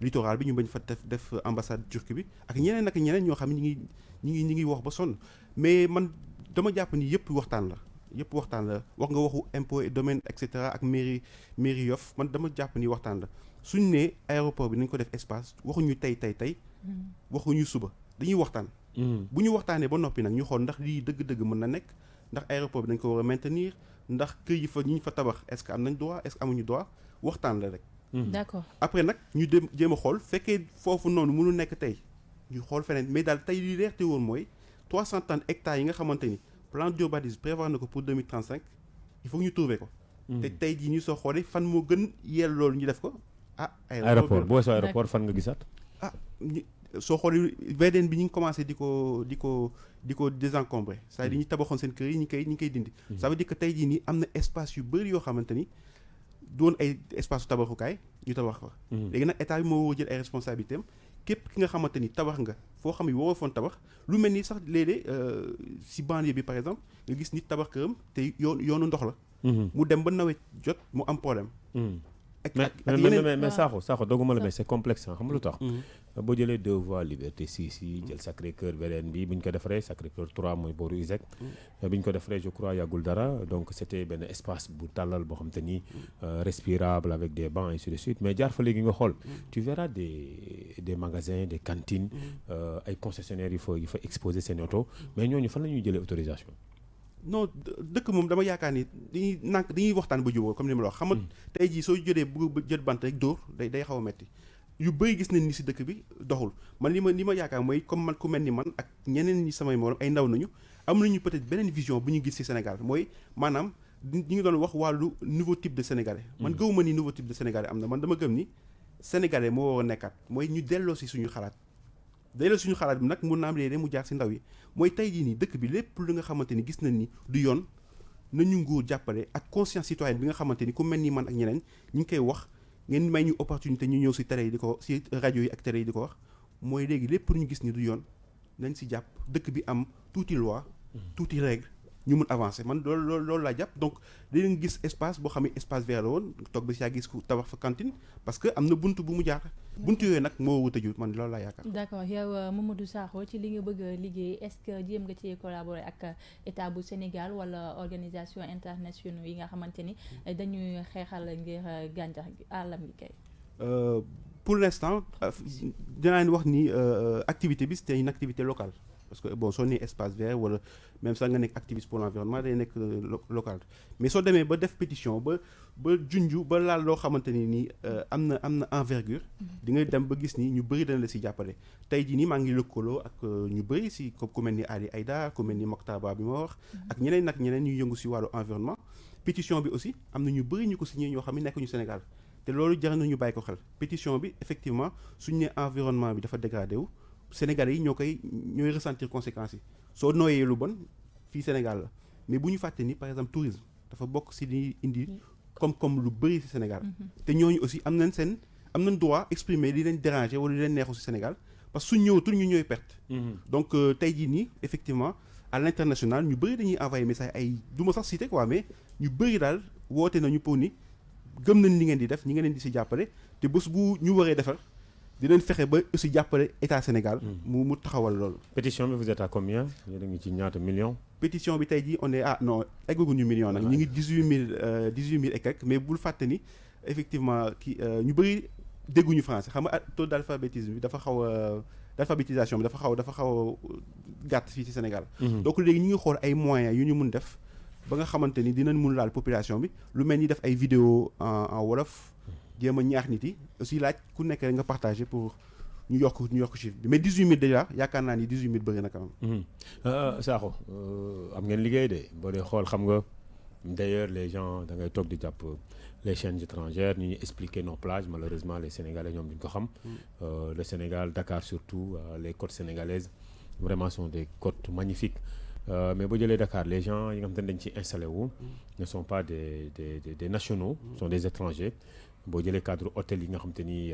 littoral bi ñu bañ fa def ambassade turque bi ak ñeneen ñoo xam ne ñi ngi wax ba sonn mais man dama jàpp ni yëpp waxtaan la wax nga waxu impôt et domaine et cetera ak mairie Yoff man dama jàpp ni waxtaan la suñ ne aéroport bi nañ ko def espace waxuñu tey waxuñu suba dañuy waxtaan bu ñu waxtaanee ba noppi nag ñu xool ndax lii dëgg-dëgg mën na nekk ndax aéroport bi dañ ko war a maintenir ndax kër yi fa ñi ñu fa tabax est-ce que am nañ droit est-ce que amuñu droit waxtaan la rek d'accord après nag ñu dem jéem a xool fekkee foofu noonu mënul nekk tey ñu xool feneen mais daal tey li leer te woon mooy 330 hectares yi nga xamante ni plan d'urbanisme prévoir na ko pour 2035 il faut que ñu trouver ko. te tey jii ñu soo xoolee fan moo gën yeel loolu ñu def ko aéroport boo soo aéroport fan nga gisaat. soo xoolee VDN bi ñu ngi commencé di ko désencombrer c'est-à-dire ñu tabaxoon seen kër yi ñu ngi koy dindi. ça veut dire que tey jii nii am na espace yu bëri yoo xamante ni doon ay espace tabaxukaay ñu tabax ko. léegi nag état bi moo war a jël ay responsabilités am képp ki nga xamante ni tabax nga foo xam ne waroo foon tabax lu mel ni sax léeg-léeg si banlieue bi par exemple nga gis nit tabax këram te yoonu ndox la. mu dem ba nawet jot mu am problème. mais Sakho dogguma la mais c'est complexe xam nga lu tax. boo jëlee 2 voies Liberté 6 yi jël Sacré-Cœur VDN bi bu ñu ko defaree Sacré-Cœur 3 mooy booru ISEC. bi ñu ko defaree je crois yàggul dara donc c'était benn espace bu tàllal boo xam te ni respirable avec des bancs et ainsi de suite mais jaar fa léegi nga xool tu verras des magasins des cantines ay concessionnaires yu fa exposer seen oto mais ñooñu fan la ñuy jëlee autorisation. non dëkk moom dama yaakaar ni dañuy waxtaan ba jubóo comme ni ma la wax xam nga tey jii soo jëlee bëgg jël bant rek dóor day xaw a metti yu bëri gis nañ ni si dëkk bi doxul man li ma yaakaar mooy comme man ku mel ni man ak ñeneen ñi samay morom ay ndaw nañu am nañu peut-être beneen vision bu ñu gis ci Sénégal mooy maanaam ñu ngi doon wax wàllu nouveau type de sénégalais. man gëwuma ni nouveau type de sénégalais am na man dama gëm ni sénégalais moo war a nekkaat mooy ñu delloo si suñu xalaat. delloo suñu xalaat bi nag mun naa am léeg-léeg mu jaar si ndaw yi mooy tey jii nii dëkk bi lépp lu nga xamante ni gis nañ ni du yoon nañu nguur jàppale ak conscience citoyenne bi nga xamante ni ku mel ni man ak ñeneen ñu ngi koy wax ngeen may ñu opportunité ñu ñëw si télé yi di ko si rajo yi ak télé yi di ko wax mooy léegi lépp lu ñu gis ni du yoon nañ si jàpp dëkk bi am tuuti loi tuuti règle ñu mun avancer man loolu laa jàpp donc dañu gis espace boo xam ne espace vert la woon toog ba si yaa gis ku tabax fa cantine parce que am na bunt bu mu jaar buntu yooyu nag moo wut a jur man loolu laa yaakaar. d'accord yow Mamadou Sakho ci li nga bëgg a liggéey est-ce que jéem nga ci collaborer ak état bu Sénégal wala organisation internationale yi nga xamante ni dañuy xeexal ngir gàncax gi àllam gi kay. Pour l'instant dinaa wax ni activité bi c'était une activité locale. Parce que bon soo nee espace vert wala même sax nga nekk activiste pour l'environnement day nekk local mais soo demee ba def pétition ba junju ba laal loo xamante ni nii am na envergure di nga dem ba gis ni ñu bëri dana la si jàppale tey jii nii maa ngi lëkkaloo ak ñu bëri si ku mel ni Ali Aïda ku mel ni Mokhtar Ba bi ma wax ak ñeneen ñuy yëngu si wàllu environnement pétition bi aussi am na ñu bëri ñu ko signé ñoo xam ne nekkuñu Sénégal te loolu jar na ñu bàyyi ko xel pétition bi effectivement suñu nee environnement bi dafa dégradé wu Sénégalais yi ñooy ressentir conséquences yi soo nooyee lu bon fii Sénégal la mais bu ñu fàtte ni par exemple tourisme dafa bokk si li indi comme lu bëri si Sénégal te ñooñu aussi am nañ droit exprimer li leen déranger wala li leen neexu si Sénégal parce que suñ ñëwatul ñu ñooy perte donc tey jii nii effectivement à l'international ñu bëri dañuy envoyer message ay du ma sax citer quoi mais ñu bëri daal woote nañu pour ni gëm nañ li ngeen di def ñi ngeen di si jàppale te bés bu ñu waree defar dinañ fexe ba aussi jàppale état Sénégal mu taxawal loolu. pétition bi vous êtes à combien yéen a ngi ci ñaata millions. pétition bi tey jii on est non eggaguñu millions nag ñu ngi 18 000 et quelques mais bul fàtte ni effectivement ñu bëri dégguñu français xam nga taux d'alphabétisme bi dafa xaw a d'alphabétisation bi dafa xaw a gàtt fii ci Sénégal. donc léegi ñu ngi xool ay moyens yu ñu mun def ba nga xamante ni dinañ mun laal population bi lu mel ni def ay vidéo en wolof. jéem a ñaax nit yi aussi laaj ku nekk nga partager pour ñu yokk chiffre bi mais 18 000 déjà yaakaar naa ni 18 000 bëri na quand même. Sakho am ngeen liggéey de boo dee xool xam nga d'ailleurs les gens da ngay toog di jàpp les chaînes étrangères ñu ñuy expliquer nos plages malheureusement les Sénégalais ñoom duñ ko xam. Le Sénégal Dakar surtout les côtes sénégalaises vraiment sont des côtes magnifiques. Mais boo jëlee Dakar les gens yi nga xam te ne dañ ci installé wu ne sont pas des nationaux sont des étrangers boo jëlee cadre hôtel yi nga xam te ni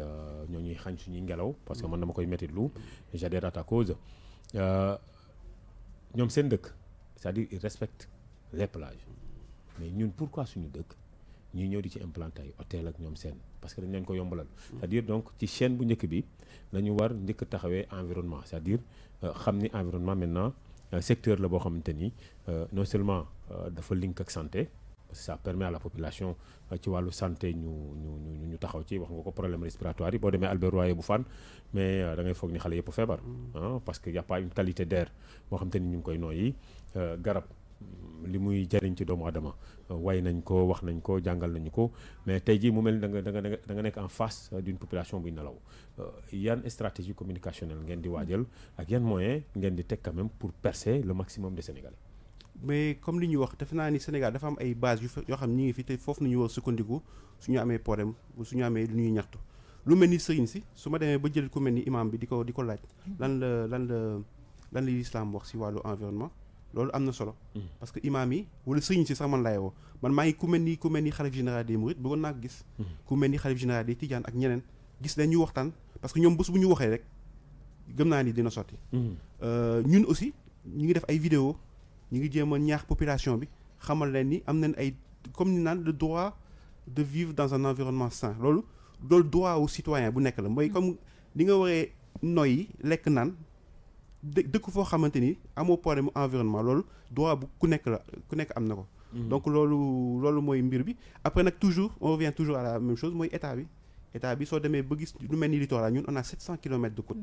ñoo ñuy xañ suñuy ngelaw parce que man dama koy métti lu j'adhère à ta cause ñoom seen dëkk c'est-à-dire ils respectent les plages mais ñun pourquoi suñu dëkk ñuy ñëw di ci implanter ay hôtel ak ñoom seen parce que dañ leen ko yombalal c'est-à-dire donc ci chaîne bu njëkk bi nañu war njëkk taxawee environnement c'est-à-dire xam ni environnement maintenant secteur la boo xamante ni non seulement dafa link ak santé parce que ça permet à la population ci wàllu santé ñu taxaw ci wax nga ko problème respiratoire yi boo demee Albert Royer bu Fann mais da ngay foog ni xale yëpp feebar parce que y a pas une qualité d'air boo xamante ni ñu ngi koy nooyi garab li muy jariñ ci doomu adama way nañ ko wax nañ ko jàngal nañu ko mais tey jii mu mel ni da nga nekk en face d'une population buy nelaw yan stratégie communicationnelle ngeen di waajal ak yan moyen ngeen di teg quand même pour percer le maximum de Sénégalais. mais comme li ñuy wax defe naa ni Sénégal dafa am ay base yoo xam ñi ngi fi te foofu nañu war sukkandiku suñu amee problème suñu amee lu ñuy ñaxtu lu mel ni sëriñ si su ma demee ba jël ku mel ni imam bi di ko laaj lan la l'islam wax si wàllu environnement loolu am na solo parce que imam yi wala sëriñ si sax man laay woo man maa ngi ku mel ni xalif général des mourides bëggoon naa ko gis ku mel ni xalif général des tidiane ak ñeneen gis leen ñu waxtaan parce que ñoom bés bu ñu waxee rek gëm naa ni dina sotti ñun aussi ñu ngi def ay vidéo ñu ngi jéem a ñaax population bi xamal leen ni am nañ ay comme ni naan le droit de vivre dans un environnement sain loolu droit au citoyen bu nekk la mooy comme li nga waree noyyi lekk naan dëkk foo xamante ni amoo problème environnement loolu droit bu ku nekk am na ko donc loolu mooy mbir bi après nag toujours on revient toujours à la même chose mooy état bi soo demee ba gis lu mel ni littoral ñun on a 700 kilomètres de côte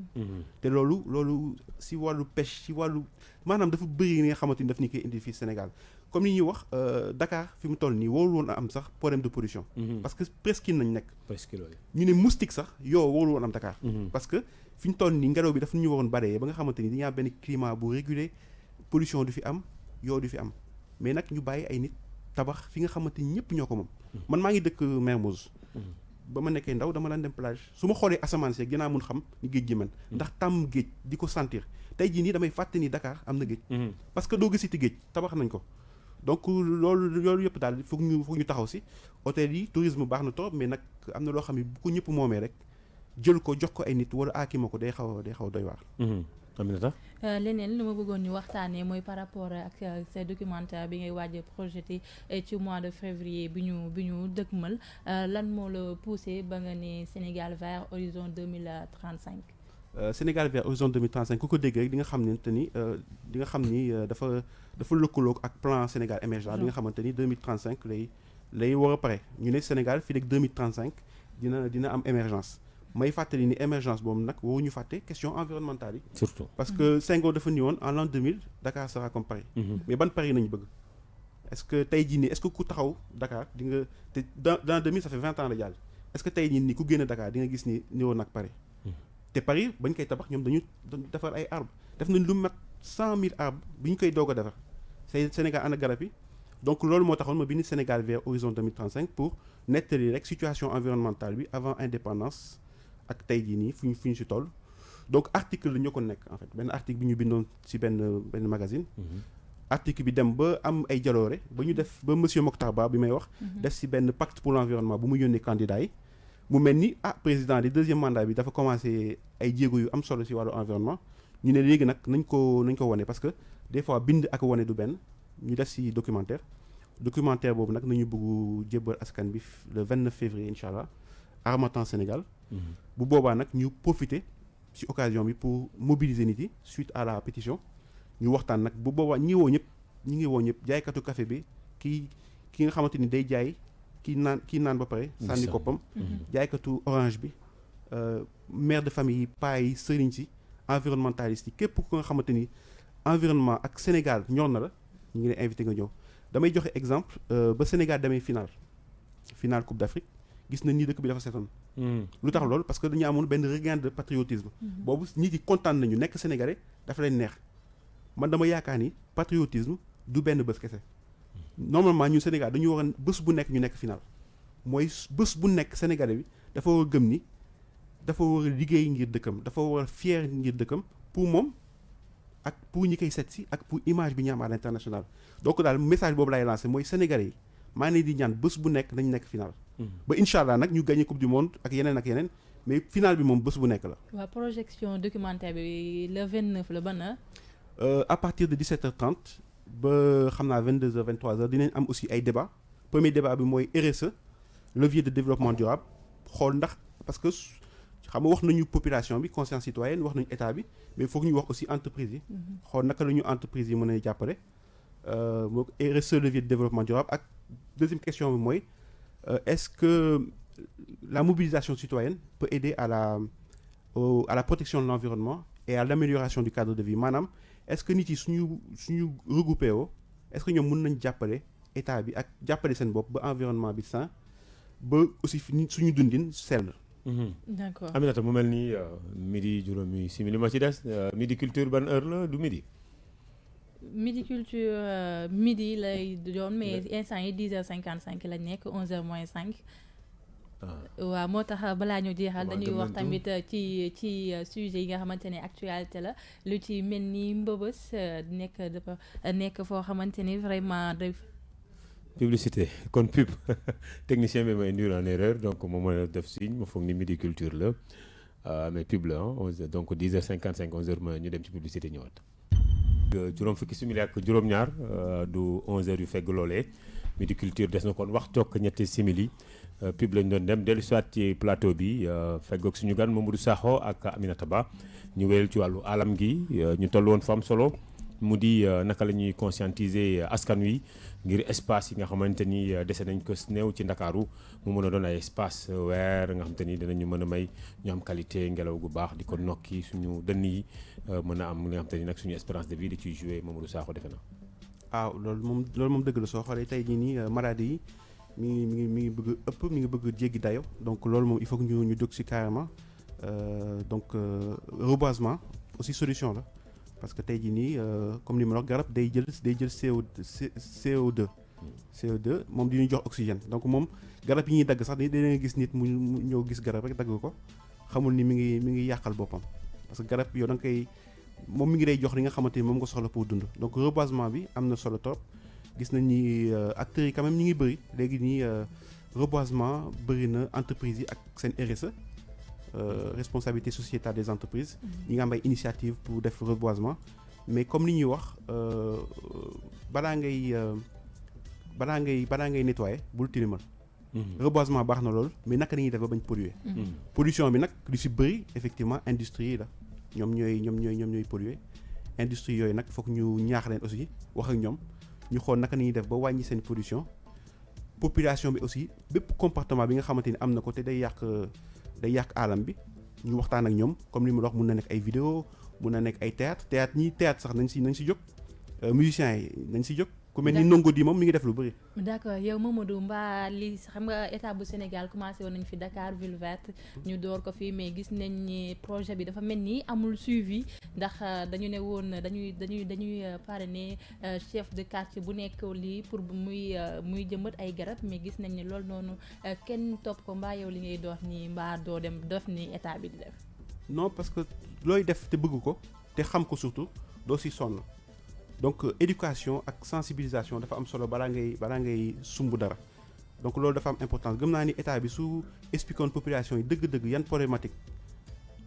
te loolu si wàllu pêche si wàllu maanaam dafa bëri li nga xamante ni daf ñu koy indi fii Sénégal comme ni ñuy wax Dakar fi mu toll nii warul woon a am sax problème de pollution parce que presqu'île nañ nekk ñu ne moustique sax yow warul woon am Dakar parce que fi ñu toll nii ngelaw bi dafa ñu waroon baree ba nga xamante ni dañuy am benn climat bu régulé pollution du fi am yow du fi am mais nag ñu bàyyi ay nit tabax fi nga xamante ni ñëpp ñoo ko moom. man maa ngi dëkk Mermoz. ba ma nekkee ndaw dama daan dem plage su ma xoolee asamaan si dinaa mun xam ni géej gi mel. ndax tàmm géej di ko sentir tey jii nii damay fàtte ni Dakar am na géej. parce que doo gisiti géej tabax nañ ko. donc loolu yëpp daal foog ñu taxaw si hôtel yi tourisme baax na trop mais nag am na loo xam ne bu ko ñëpp moomee rek jël ko jox ko ay nit wala aakima ko day xaw a doy waar. Aminata. leneen lu ma bëggoon ñu waxtaanee mooy par rapport ak sa documentaire bi ngay waaj a projeté ci mois de février bi ñu dëgmal lan moo la poussé ba nga ne Sénégal vers horizon 2035. Sénégal vers horizon 2035 ku ko dégg rek di nga xam ni dafa lëkkaloo ak plan Sénégal émergent bi nga xamante ni 2035 lay war a pare ñu ne Sénégal fii rek 2035 dina am émergence. may fàttali ni émergence boobu nag waruñu fàtte question environnementale yi. surtout parce que Senghor dafa ni woon en l'an 2000 Dakar sera comme Paris. mais ban Paris nañu bëgg. est-ce que tey jii nii est-ce que ku taxaw Dakar di nga te dans 2000 ça fait 20 ans la jàll. est-ce que tey jii nii ku génn Dakar di nga gis ni niroon nag Paris. te Paris bañ koy tabax ñoom dañu defar ay arbres def nañ lu mat 100 000 arbres bi ñu koy doog a defar Sénégal ànd ak garab yi. donc loolu moo taxoon ma bind Sénégal vers horizon 2035 pour nettali rek situation environnementale bi avant indépendance. ak tey jii nii fu ñu si toll donc article la ñoo ko nekk en fait benn article bi ñu bindoon ci benn magazine. article bi dem ba am ay jaloore ba ñu def ba monsieur Mokhtar Ba bi may wax. def ci benn pacte pour l'environnement bu mu yónnee candidat yi. mu mel ni président di deuxième mandat bi dafa commencé ay jéego yu am solo ci wàllu environnement ñu ne léegi nag nañ ko wane parce que des fois bind ak wane du benn ñu def ci documentaire boobu nag nañu bëgg jébbal askan bi le 29 février incha allah Harmattan Sénégal. bu boobaa nag ñu profiter ci occasion bi pour mobiliser nit yi suite à la pétition ñu waxtaan nag bu boobaa ñi ngi woo ñëpp jaaykatu café bi ki nga xamante ni day jaay kii naan ba pare sànni koppam jaaykatu orange bi mère de famille yi paa yi sëriñ si environnementaliste yi képp ku nga xamante ni environnement ak Sénégal ñor na la ñu ngi lay invité nga ñëw damay joxe exemple ba Sénégal demee final Coupe d'Afrique gis nañ ni dëkk bi dafa setoon lu tax loolu parce que dañu amoon benn regain de patriotisme boobu nit yi kontaan nañu nekk sénégalais dafa leen neex man dama yaakaar ni patriotisme du benn bés kese normalement ñu Sénégal dañu war a bés bu nekk ñu nekk final mooy bés bu nekk sénégalais bi dafa war a gëm ni dafa war a liggéey ngir dëkkam dafa war a fier ngir dëkkam pour moom ak pour ñi koy seet si ak pour image bi ñu am à l'international donc daal message boobu laay lancé mooy sénégalais yi maa ngi di ñaan bés bu nekk nañu nekk final ba incha allah nag ñu gagné coupe du monde ak yeneen mais final bi moom bés bu nekk la. waaw projection documentaire bi le 29 la ban heure. à partir de 17h30 ba xam naa 22h 23h dinañ am aussi ay débat premier débat bi mooy RSE levier de développement durable xool ndax parce que xam nga wax nañu population bi conscience citoyenne wax nañu état bi mais foog ñu wax aussi entreprise yi. xool naka la ñu entreprise yi mën a jàppale. moo RSE levier de développement durable ak deuxième question bi mooy. Est-ce que la mobilisation citoyenne peut aider à la protection de l'environnement et à l'amélioration du cadre de vie maanaam est-ce que nit yi suñu regroupé woo est-ce que ñoom mën nañ jàppale état bi ak jàppale seen bopp ba environnement bi sain ba aussi suñu dundin sell. D'accord. Aminata mu mel ni midi juróomi simili ma ci des midi culture ban heure la du midi. Midi culture midi lay doon mais instant yi 10h55 lañ nekk 11h moins 5. waaw moo tax balaa ñu jeexal dañuy wax tamit ci sujet yi nga xamante ne actualité la lu ci mel ni mbëbës nekk foo xamante ni vraiment daf. publicité kon pub technicien bi ma induire en erreur donc moom mooy def signe ma foog ni midi culture la mais pub la donc 10h55 11h ma ñu dem ci publicité ñëwaat. juróom fukki simili ak juróom-ñaar du 11h yu fegg loolee midi culture des na kon wax toog ñetti simili pub lañ doon dem dellu soit ci plateau bi feggoog suñu gan Mamadou Sakho ak Aminata Ba ñu wéyal ci wàllu alam gi ñu toll woon fa am solo mu di naka la ñuy conscientiser askan wi ngir espace yi nga xamante ni dese nañ ko néew ci Ndakaaru mu mën a doon ay espace weer nga xamante ni dinañu mën a may ñu am qualité ngelaw gu baax di ko nokki suñu dënn yi mën a am li nga xamante ni nag suñu espérance de vie di ciy jouer Mamadou Sakho defe na. loolu moom dëgg la soo xoolee tey jii nii maladie yi mi ngi bëgg ëpp mi ngi bëgg jéggi dayo donc loolu moom il faut que ñu jóg ci carrément donc reboisement aussi solution la parce que tey jii nii comme li ma wax garab day jël CO2 CO2 moom di ñu jox oxygène donc moom garab yi ñuy dagg sax da nga gis nit mu ñëw gis garab rek dagg ko xamul ni mi ngi yàqal boppam parce que garab yow da nga koy moom mi ngi lay jox li nga xamante ni moom nga soxla pour dund donc reboisement bi am na solo trop gis nañ ni acteurs yi quand même ñi ngi bëri léegi nii reboisement bëri na entreprises yi ak seen RSE responsabilité sociétale des entreprises ñi nga am ay initiative pour def reboisement mais comme li ñuy wax balaa ngay nettoyer bul tilimal reboisement baax na lool mais naka nañuy def ba bañ polluer pollution bi nag lu si bëri effectivement industrie yi la ñoom ñooy polluer industrie yooyu nag foog ñu ñaax leen aussi wax ak ñoom ñu xool naka nañuy def ba wàññi seen pollution population bi aussi bépp comportement bi nga xamante ni am na ko te day yàq alam bi ñu waxtaan ak ñoom comme li ma wax mun na nekk ay vidéo mun na nekk ay théâtre sax nañ si jóg musiciens yi nañ si jóg ku mel ni Ndongo Di moom mi ngi def lu bëri. d'accord yow Mamadou mbaa li xam nga état bu Sénégal commencé woon nañ fi Dakar ville verte ñu door ko fi mais gis nañ ni projet bi dafa mel ni amul suivi ndax dañu ne woon dañuy parrainer chef de quartier bu nekk lii pour muy jëmbat ay garab mais gis nañ ni loolu noonu kenn topp ko mbaa yow li ngay dox ni mbaa doo dem def ni état bi di def. non parce que looy def te bëgg ko te xam ko surtout doo si sonn. donc éducation ak sensibilisation dafa am solo balaa ngay sumb dara donc loolu dafa am importance gëm naa ni état bi su expliquoon population yi dëgg-dëgg yan problématique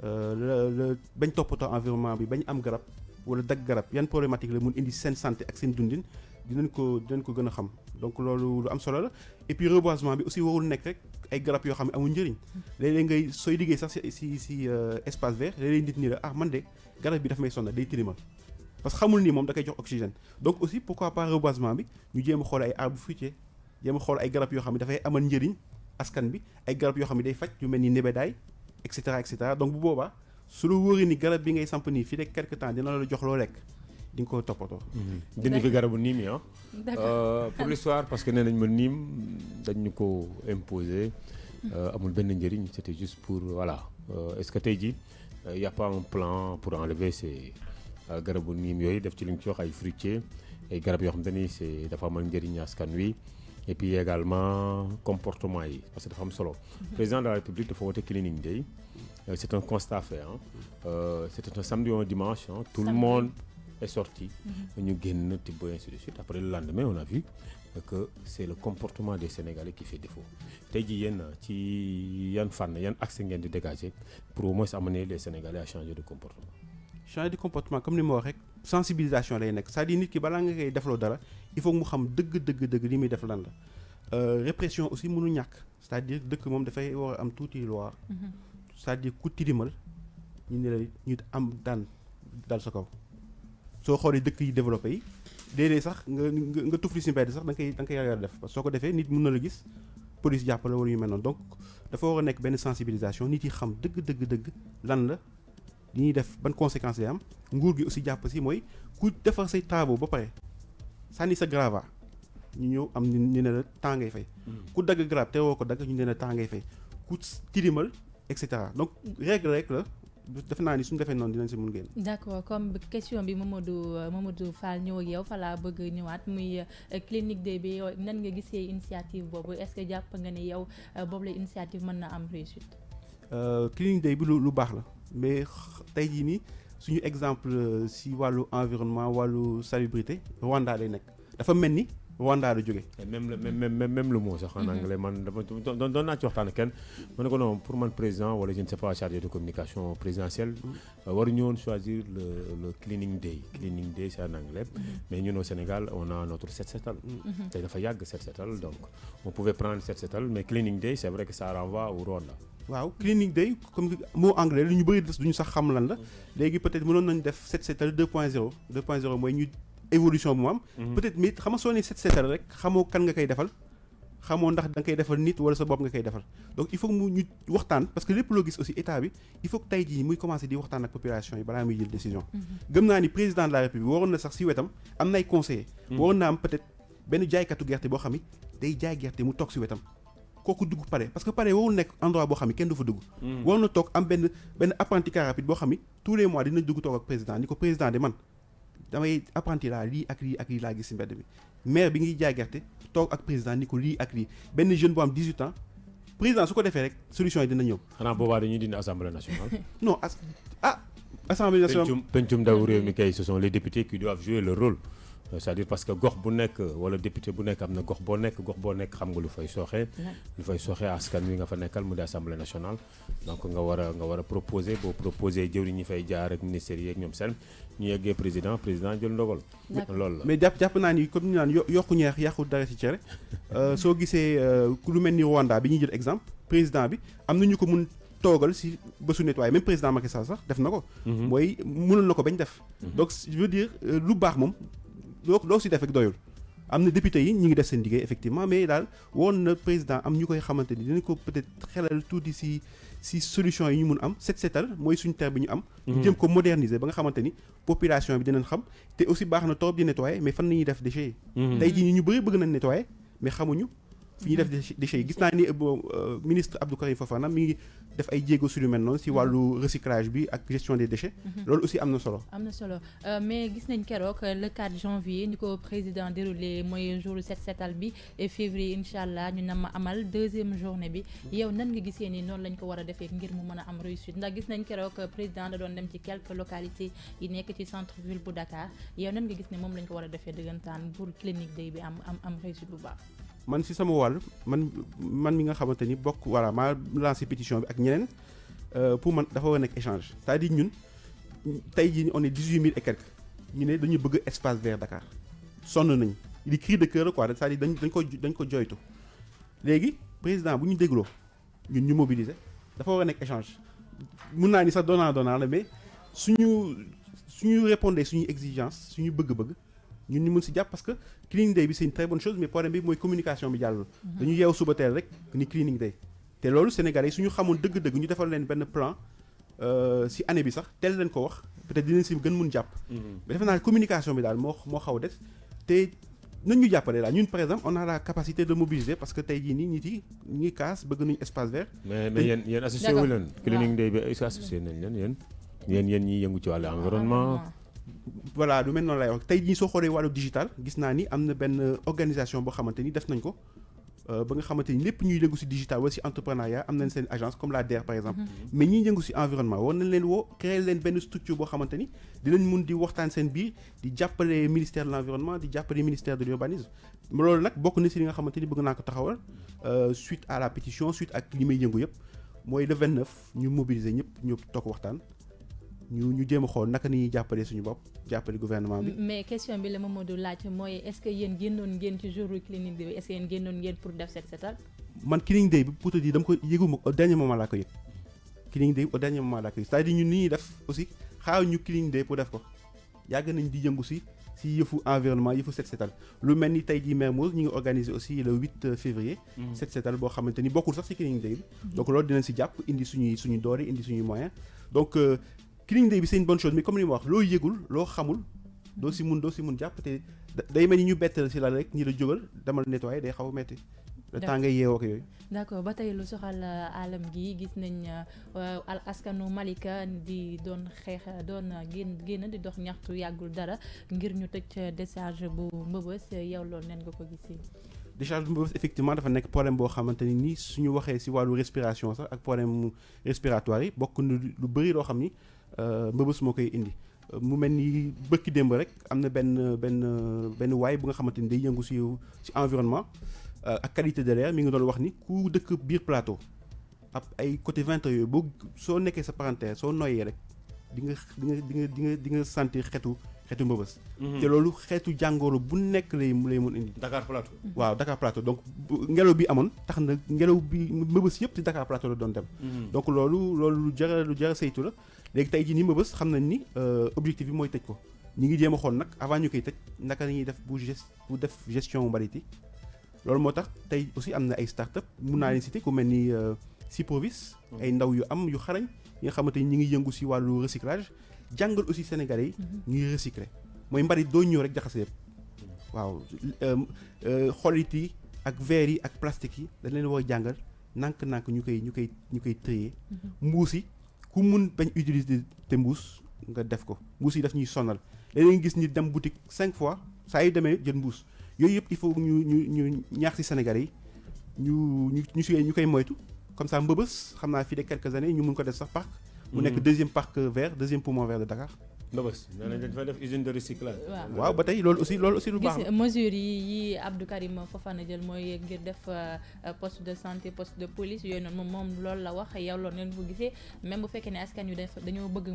la bañ toppatoo environnement bi bañ am garab wala dagg garab yan problématique la mun indi seen santé ak seen dundin dinañ ko gën a xam donc loolu lu am solo la et puis reboisement bi aussi warul nekk rek ay garab yoo xam ne amul njëriñ léeg-léeg ngay sooy liggéey sax si espace vert léeg-léeg nit ñi la man de garab bi daf may sonal day tilimal parce que xamul ni moom da koy jox oxygène donc aussi pourquoi pas reboisement bi ñu jéem a xool ay arbres fruitiers jéem a xool ay garab yoo xam ne dafay amal njëriñ askan bi ay garab yoo xam ne day faj yu mel ni nebedaay et cetera donc bu boobaa su la wóoree ni garab bi ngay samp nii fii rek quelque temps dina la jox loo lekk di nga ko toppatoo. jënd fi garabu niim yi pour l'histoire parce que nee nañ ma niim dañ ñu ko imposer amul benn njëriñ c'était juste pour voilà est-ce que tey jii y a pas un plan pour enlever ces garabu niim yooyu def ci li nga ci wax ay fruitiers ay garab yoo xam te ni c'est dafa amal njëriñ askan wi et puis également comportement yi parce que dafa am solo. Président de la République dafa woote cleaning day c'est un constat fait c'était un samedi ou un dimanche tout le monde est sorti ñu génn tibb ainsi de suite après le lendemain on a vu que c'est le comportement des Sénégalais qui fait défaut tey jii yéen ci yan fànn yan accès ngeen di dégager pour au moins amener les Sénégalais à changer de comportement. changer de comportement comme ni ma wax rek sensibilisation lay nekk c'est-à-dire nit ki balaa nga koy defloo dara il faut mu xam dëgg li muy def lan la répression aussi mënu ñàkk c'est-à-dire dëkk moom dafay war a am tuuti loi c'est-à-dire ku tilimal ñu ne la ñu am dal sa kaw soo xoolee dëkk yi développé yi déedéet sax nga tufli si mbedd sax da nga koy ragal def parce que soo ko defee nit mën na la gis police jàpp la wala yu mel noonu donc dafa war a nekk benn sensibilisation nit yi xam dëgg lan la li ñuy def ban conséquences lay am nguur gi aussi jàpp si mooy ku defar say travaux ba pare sànni sa grava ñu ñëw am ñu ne la temps ngay fay ku dagg grave te woo ko dagg ñu ne la temps ngay fay ku tilimal et cetera donc règle rek la def naa ni suñu defee noonu dinañ si mun génn. d'accord comme question bi Mamadou Fall ñëw ak yow fa laa bëgg ñëwaat muy clinique day bi yow nan nga gisee initiative boobu est-ce que jàpp nga ne yow boobu la initiative mën na am réussite. clinique day bi lu baax la mais tey jii nii suñu exemple si wàllu environnement wàllu salubrité Rwanda lay nekk dafa mel ni Rwanda la jóge même le mot sax en anglais man dama doon naa ci waxtaan ak kenn ma ne ko non pour man président wala je ne sais pas chargé de communication présidentielle waruñu woon choisir le cleaning day c'est en anglais mais ñun au Sénégal on a notre set setal tey dafa yàgg set setal donc on pouvait prendre set setal mais cleaning day c'est vrai que ça renvoie au Rwanda. waaw cleaning day comme mot anglais lu ñu bëri duñu sax xam lan la léegi peut-être mënoon nañu def set setal 2.0 mooy ñu évolution bu mu am peut-être mais xam nga soo ne set setal rek xamoo kan nga koy defal xamoo ndax da nga koy defal nit wala sa bopp nga koy defal donc il faut mu ñu waxtaan parce que lépp loo gis aussi état bi il faut que tey jii muy commencer di waxtaan ak population yi balaa muy jël décision gëm naa ni président de la République waroon na sax si wetam am nay conseillers waroon na am peut-être benn jaaykatu gerte boo xam ni day jaay gerte mu toog si wetam kooku dugg palais parce que palais warul nekk endroit boo xam ni kenn du fa dugg war na toog am benn apprenti car rapide boo xam ni tous les mois dina dugg toog ak président ni ko président de man damay apprenti laa lii ak lii laa gis si mbedd mi maire bi ngi jaay gerte toog ak président ni ko lii ak lii benn jeune bu am 18 ans président su ko defee rek solution yi dina ñëw. xanaa boobaa dañuy dindi assemblée nationale. non assemblée nationale. pencum ndaw réew mi kay ce sont les députés qui doivent jouer le rôle. C'est-à-dire parce que gox bu nekk wala député bu nekk am na gox boo nekk xam nga lu fay sooxee askan wi nga fa nekkal mu di assemblée nationale. donc nga war a proposer boo proposer jëwriñ ñi fay jaar ak ministères yi ak ñoom seen ñu yeggee président jël ndogal. loolu la mais jàpp naa ni comme ñu naan yokku ñeex yàqu dara ci cere soo gisee lu mel ni Rwanda bi ñuy jël exemple président bi am na ñu ko mun toogal si bésu nettoyé même président Macky Sall sax def na ko. mooy mënul na ko bañ def. donc je veux dire lu baax moom. loo si def rek doyul am na député yi ñu ngi def seen liggéey effectivement mais daal woon na président am ñu koy xamante ni dinañ ko peut-être xelal tuuti si solution yi ñu mun am setal mooy suñu terre bi ñu am. ñu jëm ko moderniser ba nga xamante ni population bi dinañ xam te aussi baax na trop di nettoyer mais fan la ñuy def déchets yi. tey jii ñu bëgg nañ nettoyer mais xamuñu fi ñuy def déchets yi gis naa ni ministre Abdou Karim Fofana mi ngi def ay jéego su lu mel noonu si wàllu recyclage bi ak gestion des déchets. loolu aussi am na solo. Mais gis nañ keroog le 4 janvier ni ko président déroulé mooy jour set setal bi et février incha allah ñu nam amal 2e journée bi yow nan nga gisee ni noonu lañ ko war a defee ngir mu mën a am réussite ndax gis nañ keroog président da doon dem ci quelques localités yi nekk ci centre ville bu Dakar yow nan nga gis ne moom lañ ko war a defee dëggantaan pour clinique day bi am réussite bu baax. man si sama wàll man mi nga xamante ni bokk voilà maa lancé pétition bi ak ñeneen pour man dafa war a nekk échange c'est-à-dire ñun tey jii on est 18 000 et quelques ñu ne dañu bëgg espace vert Dakar sonn nañ li cri de cœur quoi c'est-à-dire dañ ko joytu léegi président bu ñu dégloo ñun ñu mobiliser dafa war a nekk échange mun naa ni sax donnant la mais suñu répondre suñuy exigence suñu bëgg-bëgg ñun ñu mën si jàpp parce que cleaning day bi c'est une très bonne chose mais problème bi mooy communication bi jàllul dañu yeew suba teel rek ni cleaning day te loolu Sénégalais yi suñu xamoon dëgg-dëgg ñu defal leen benn plan si année bi sax teel leen ko wax peut-être dinañ si gën mun jàpp mais defe naa communication bi daal moo xaw a des te nañ ñu jàppale daal ñun par exemple on a la capacité de mobiliser parce que tey jii nii nit yi ñu ngi kaas bëgg nañu espace vert mais yéen associé wu leen cleaning day bi est-ce que associé nañ leen yéen ñi yëngu ci wàllu environnement voilà du mel noonu lay wax tey jii soo xoolee wàllu digital gis naa ni am na benn organisation boo xamante ni def nañ ko ba nga xamante ni lépp ñuy yëngu ci digital wala ci entrepreneuriat am nañ seen agence comme la DER par exemple mais ñiy yëngu ci environnement war nañ leen woo créer leen benn structure boo xamante ni dinañ mun di waxtaan seen biir di jàppale ministère de l'environnement di jàppale ministère de l'urbanisme loolu nag bokk na ci li nga xamante ni bëgg naa ko taxawal suite à la pétition suite ak li may yëngu yëpp mooy le 29 ñu mobiliser ñëpp toog waxtaan ñu jéem a xool naka ni ñuy jàppale suñu bopp jàppale gouvernement bi. mais question bi la Mamadou laaj mooy est-ce que yéen génnoon ngeen ci jour cleaning day bi est-ce que yéen génnoon ngeen pour def set setal. man cleaning day bi pour te dire dama ko yëguma au dernier moment laa ko yëg cleaning day au dernier moment laa ko yëg c'est-à-dire ñun ni ñuy def aussi xaaral ñu cleaning day pour def ko yàgg nañ di yëngu si yëfu environnement yëfu set setal lu mel ni tey jii Mermoz ñu ngi organiser aussi le 8 février. set setal boo xamante ni bokkul sax si cleaning day bi. donc loolu dinañ si jàpp indi suñuy doole indi suñuy moyens donc. cleaning day bi c'est une bonne chose mais comme li ma wax loo yëgul loo xamul doo si mun jàpp te day mel ni ñu bettal si la rek ñi la jógal demal nettoyer day xaw a metti le temps ngay yeewoo ak yooyu. d'accord ba tey lu soxal alam gi gis nañ askanu Malika di doon xeex doon génn di dox ñaxtu yàggul dara ngir ñu tëj décharge bu Mbëbës yow loolu nen nga ko gisee. décharge bu Mbëbës effectivement dafa nekk problème boo xamante ni suñu waxee si wàllu respiration sax ak problème respiratoire yi bokk na lu bëri loo xam ni Mbëbës moo koy indi mu mel ni bëkki démb rek am na benn waay bu nga xamante ni day yëngu si environnement ak qualité de l'air mi ngi doon wax ni ku dëkk biir plateau ab ay côté 20 yooyu boo soo nekkee sa parenthèse soo noyyee rek di nga sentir xetu Mbëbës. te loolu xeetu jàngoro bu nekk lay mun indi. Dakar Plateau. waaw Dakar Plateau donc ngelaw bi amoon tax na ngelaw bi Mbëbës yëpp ci Dakar Plateau la doon dem. donc loolu lu jar a saytu la léegi tey jii nii Mbëbës xam nañ ni objectif bi mooy tëj ko ñi ngi jéem a xool nag avant ñu koy tëj naka la ñuy def bu def gestion mbalit yi loolu moo tax tey aussi am na ay start-up mun naa leen citer ku mel ni Siprovis ay ndaw yu xarañ yi nga xamante ni ñi ngi yëngu ci wàllu recyclage. jàngal aussi Sénégalais yi ñuy recycler mooy mbalit doo ñëw rek jaxase yëpp waaw xolit yi ak verre yi ak plastique yi dañ leen war a jàngal nànk-nànk ñu koy trier mbuus yi ku mun bañ utiliser te mbuus nga def ko mbuus yi daf ñuy sonal léeg-léeg nga gis ni dem boutique 5 fois saa yu demee jël mbuus yooyu yëpp il faut ñu ñaax ci Sénégalais yi ñu koy moytu comme ça Mbëbës xam naa fii de quelques années ñu mun ko def sax parc mu nekk deuxième parc vert deuxième poumon vert de Dakar. Mbëbës nee nañ dañ fay def usine de recyclage. waaw ba tey loolu aussi lu baax la. mesures yi Abdou Karim Fofana jël mooy ngir def poste de santé poste de police yooyu noonu moom loolu la wax yow loolu ngeen ko gisee même bu fekkee ne askan wi dañoo bëgg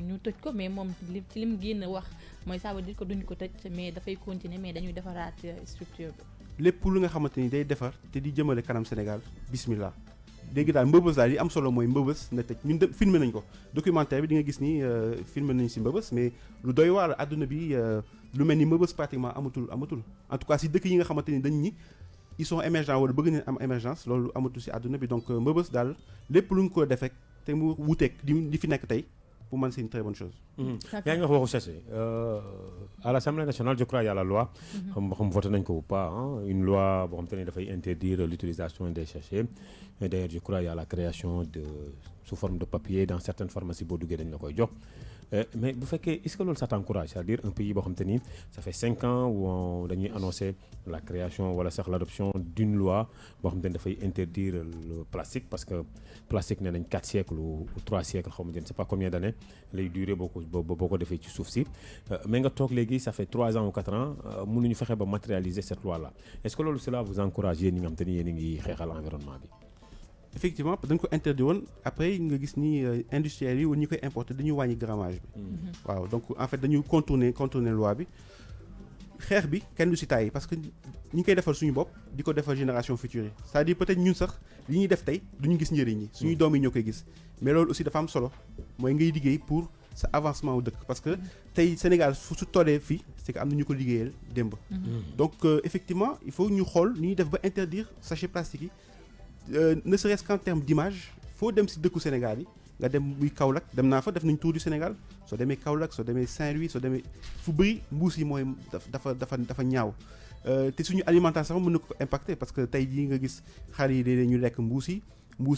ñu tëj ko mais moom ci lim génn wax mooy ça veut dire que duñ ko tëj mais dafay continuer mais dañuy defaraat structure bi. lépp lu nga xamante ni day defar te di jëmale kanam Sénégal bismillah. léegi daal Mbëbës daal li am solo mooy Mbëbës na tëj ñun filmé nañ ko documentaire bi di nga gis ni filmé nañ ci Mbëbës mais lu doy waar àdduna bi lu mel ni Mbëbës pratiquement amatul en tout cas ci dëkk yi nga xamante ni dañ ni ils sont émergents wala bëgg nañ am émergence loolu amatul ci àdduna bi donc Mbëbës daal lépp lu ñu ko def rek te mu wuuteeg di fi nekk tey pour man c'est une très bonne chose. yaa ngi wax waxu sachet à l'Assemblée nationale je crois il y a la loi. xam voté nañ ko ou pas une loi boo xam te ne dafay interdire l'utilisation des sachets et d'ailleurs je crois il y a la création de sous forme de papier dans certaines pharmacies boo duggee dañ la koy jox. mais bu fekkee est-ce que loolu ça t'encourage c'est-à-dire un pays boo xam te ni ça fait 5 ans où dañuy annoncer la création wala sax l'adoption d'une loi boo xam te ni dafay interdire le plastique parce que plastique nee nañ 4 siècles ou 3 siècles xaw ma je ne sais pas combien d'années lay durer boo ko defee ci suuf si mais nga toog léegi ça fait 3 ans ou 4 ans mënuñu fexe ba matérialiser cette loi là est-ce que loolu cela vous encourage yéen ñi nga xam te ni yéen a ngi xeexal environnement bi. effectivement dañ ko interdit woon après nga gis ni industriels yi wala ñi koy importer dañuy wàññi grammage bi. waaw donc en fait dañuy contourner loi bi xeex bi kenn du ci tàyyi parce que ñi koy defal suñu bopp di ko defal génération future yi c'est-à-dire peut-être ñun sax li ñuy def tey duñu gis njëriñ yi suñuy doom yi ñoo koy gis mais loolu aussi dafa am solo mooy ngay liggéey pour sa avancement wu dëkk parce que tey Sénégal su tollee fii c'est que am na ñu ko liggéeyal démb. donc effectivement il faut ñu xool ni ñuy def ba interdire sachet plastique yi. ne serait-ce qu'en termes d'image foo dem ci dëkku Sénégal yi nga dem muy Kaolack dem naa fa def nañ tour du Sénégal soo demee Kaolack soo demee Saint-Louis soo demee fu bëri mbuus yi mooy dafa ñaaw te suñu alimentation sax mën na ko impacter parce que tey jii nga gis xale yi léeg-léeg ñu lekk mbuus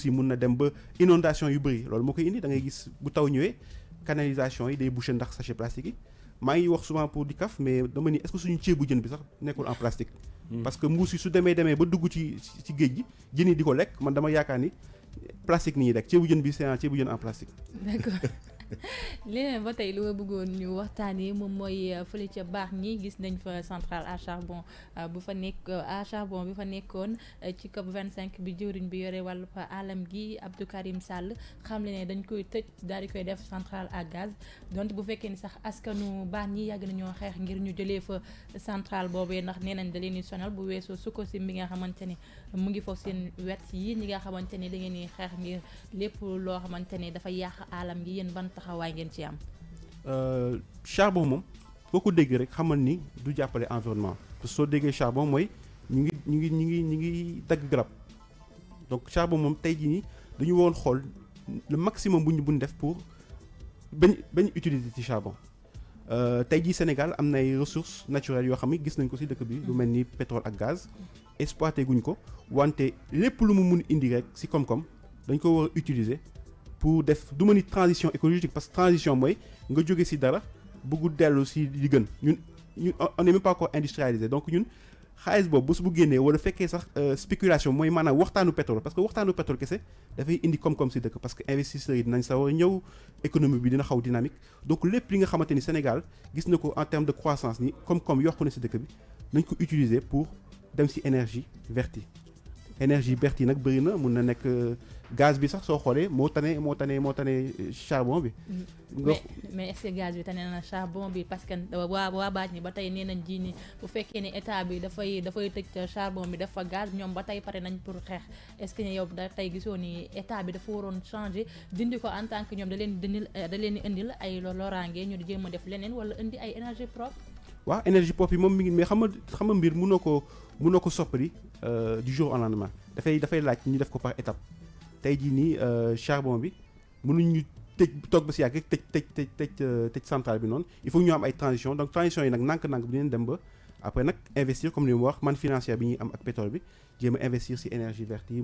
yi mun na dem ba inondation yu bëri loolu moo koy indi da ngay gis bu taw ñëwee canalisation yi day boucher ndax sachet plastique yi maa ngi wax souvent pour di kaf mais dama ni est-ce que suñu ceebu jën bi sax nekkul en plastique. parce que mbuus yi su demee ba dugg ci géej gi jën yi di ko lekk man dama yaakaar ni plastique ni ñuy lekk ceebu jën bi c'est un ceebu jën en plastique. D'accord. leneen ba tey lu ma bëggoon ñu waxtaanee moom mooy fële ca baax ñi gis nañ fa centrale à charbon bu fa nekkoon ci COP 25 bi jëwriñ bi yore wàllu alam gi Abdou Karim Sall xam le ne dañ koy tëj daal di koy def centrale à gaz donc bu fekkee ni sax askanu baax ñi yàgg nañoo xeex ngir ñu jëlee fa centrale boobee ndax nee nañ da leen di sonal bu weesoo Sococim bi nga xamante ne mu ngi foofu seen wet yi ñi nga xamante ne da ngeen di xeex ngir lépp loo xamante ne dafa yàq alam gi yéen ban taxawaay ngeen ci am. charbon moom boo ko déggee rek xamal ni du jàppale environnement parce que soo déggee charbon mooy ñu ngi dagg garab donc charbon moom tey jii nii dañu woon xool le maximum bu ñu def pour bañ utiliser ci charbon tey jii Sénégal am na ay ressources naturelles yoo xam ne gis nañ ko ci dëkk bi lu mel ni pétrole ak gaz exploité guñ ko wante lépp lu mu mun indi rek ci koom-koom dañ ko war a utiliser. pour def du ma ni transition écologique parce que transition mooy nga jóge ci dara bëggu dellu ci li gën ñun on n'est même pas encore industrialisé donc ñun xaalis boobu bu génnee wala fekkee sax spéculation mooy maanaam waxtaanu pétrole parce que waxtaanu pétrole kese dafay indi koom-koom ci dëkk parce que investisseurs yi dinañ sa war a ñëw économie bi dina xaw dynamique donc lépp li nga xamante ni Sénégal gis na ko en termes de croissance ni koom-koom yokku na ci dëkk bi nañ ko utiliser pour dem ci énergie verte yi énergie verte yi nag bëri na mun na nekk gaz bi sax soo xoolee moo tane charbon bi. mais est-ce que gaz bi tane na charbon bi parce que waa baaj ni ba tey nee nañ ji ni bu fekkee ne état bi dafay tëj charbon bi dafa gaz ñoom ba tey pare nañ pour xeex est-ce que yow da tey gisoo ni état bi dafa waroon changer dindi ko en tant que ñoom da leen indil ay loraange ñu di jéem a def leneen wala indi ay énergie propre. waaw énergie propre yi moom mi ngi mais xam nga mbir mënoo ko soppali du jour au lendemain dafay laaj ñu def ko par étape tey jii nii charbon bi mënuñu toog ba si yàgg rek tëj centrale bi noonu il faut ñu am ay transition donc transition yi nag nànk-nànk bi dinañ dem ba après nag investir comme ni mu wax man financière bi ñuy am ak pétrole bi jéem a investir ci énergie verte yi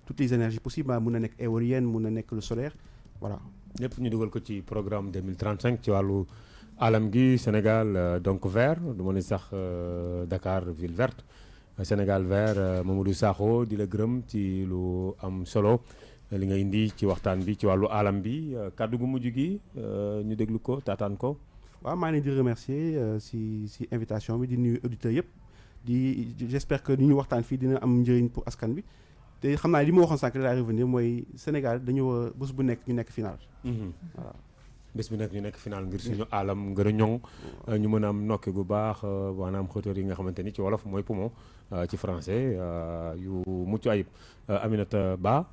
toutes les énergies possibles mun na nekk éolienne mun na nekk le solaire voilà. lépp ñu dugal ko ci programme 2035 ci wàllu alam gi Sénégal donc vert du ma ne sax Dakar ville verte Sénégal vert Mamadou Sakho di la gërëm ci lu am solo li nga indi ci waxtaan bi ci wàllu alam bi kàddu gu mujj gi ñu déglu ko taataan ko. waaw maa ngi leen di remercier si invitation bi di nuyu auditeurs yëpp j'espère que li ñu waxtaan fii dina am njëriñ pour askan bi te xam naa li ma waxoon sànq laa revenir mooy Sénégal dañu bés bu nekk ñu nekk final. voilà. bés bu nekk ñu nekk final ngir suñu alam ngir a ñoŋ ñu mën a am nokki gu baax maanaam xóotóor yi nga xamante ni ci wolof mooy poumon ci français yu mucc ayib Aminata Ba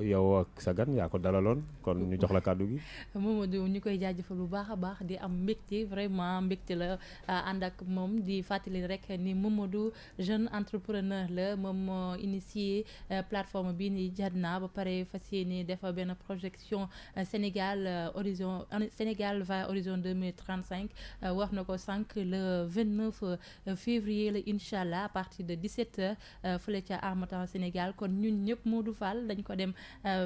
yow ak sa gan yaa ko dalaloon kon ñu jox la kàddu gi. Mamadou ñu koy jaajëfal bu baax a baax di am mbégte vraiment mbégte la ànd ak moom di fàttali rek ni Mamadou jeune entrepreneur la moom moo initié plateforme bii ni Jadna ba pare fas yéene def benn projection Sénégal vers horizon 2035 wax na ko sànq le 29 février la incha allah à partir de 17h fële ca Harmattan Sénégal kon ñun ñëpp Modou Fall dañ ko dem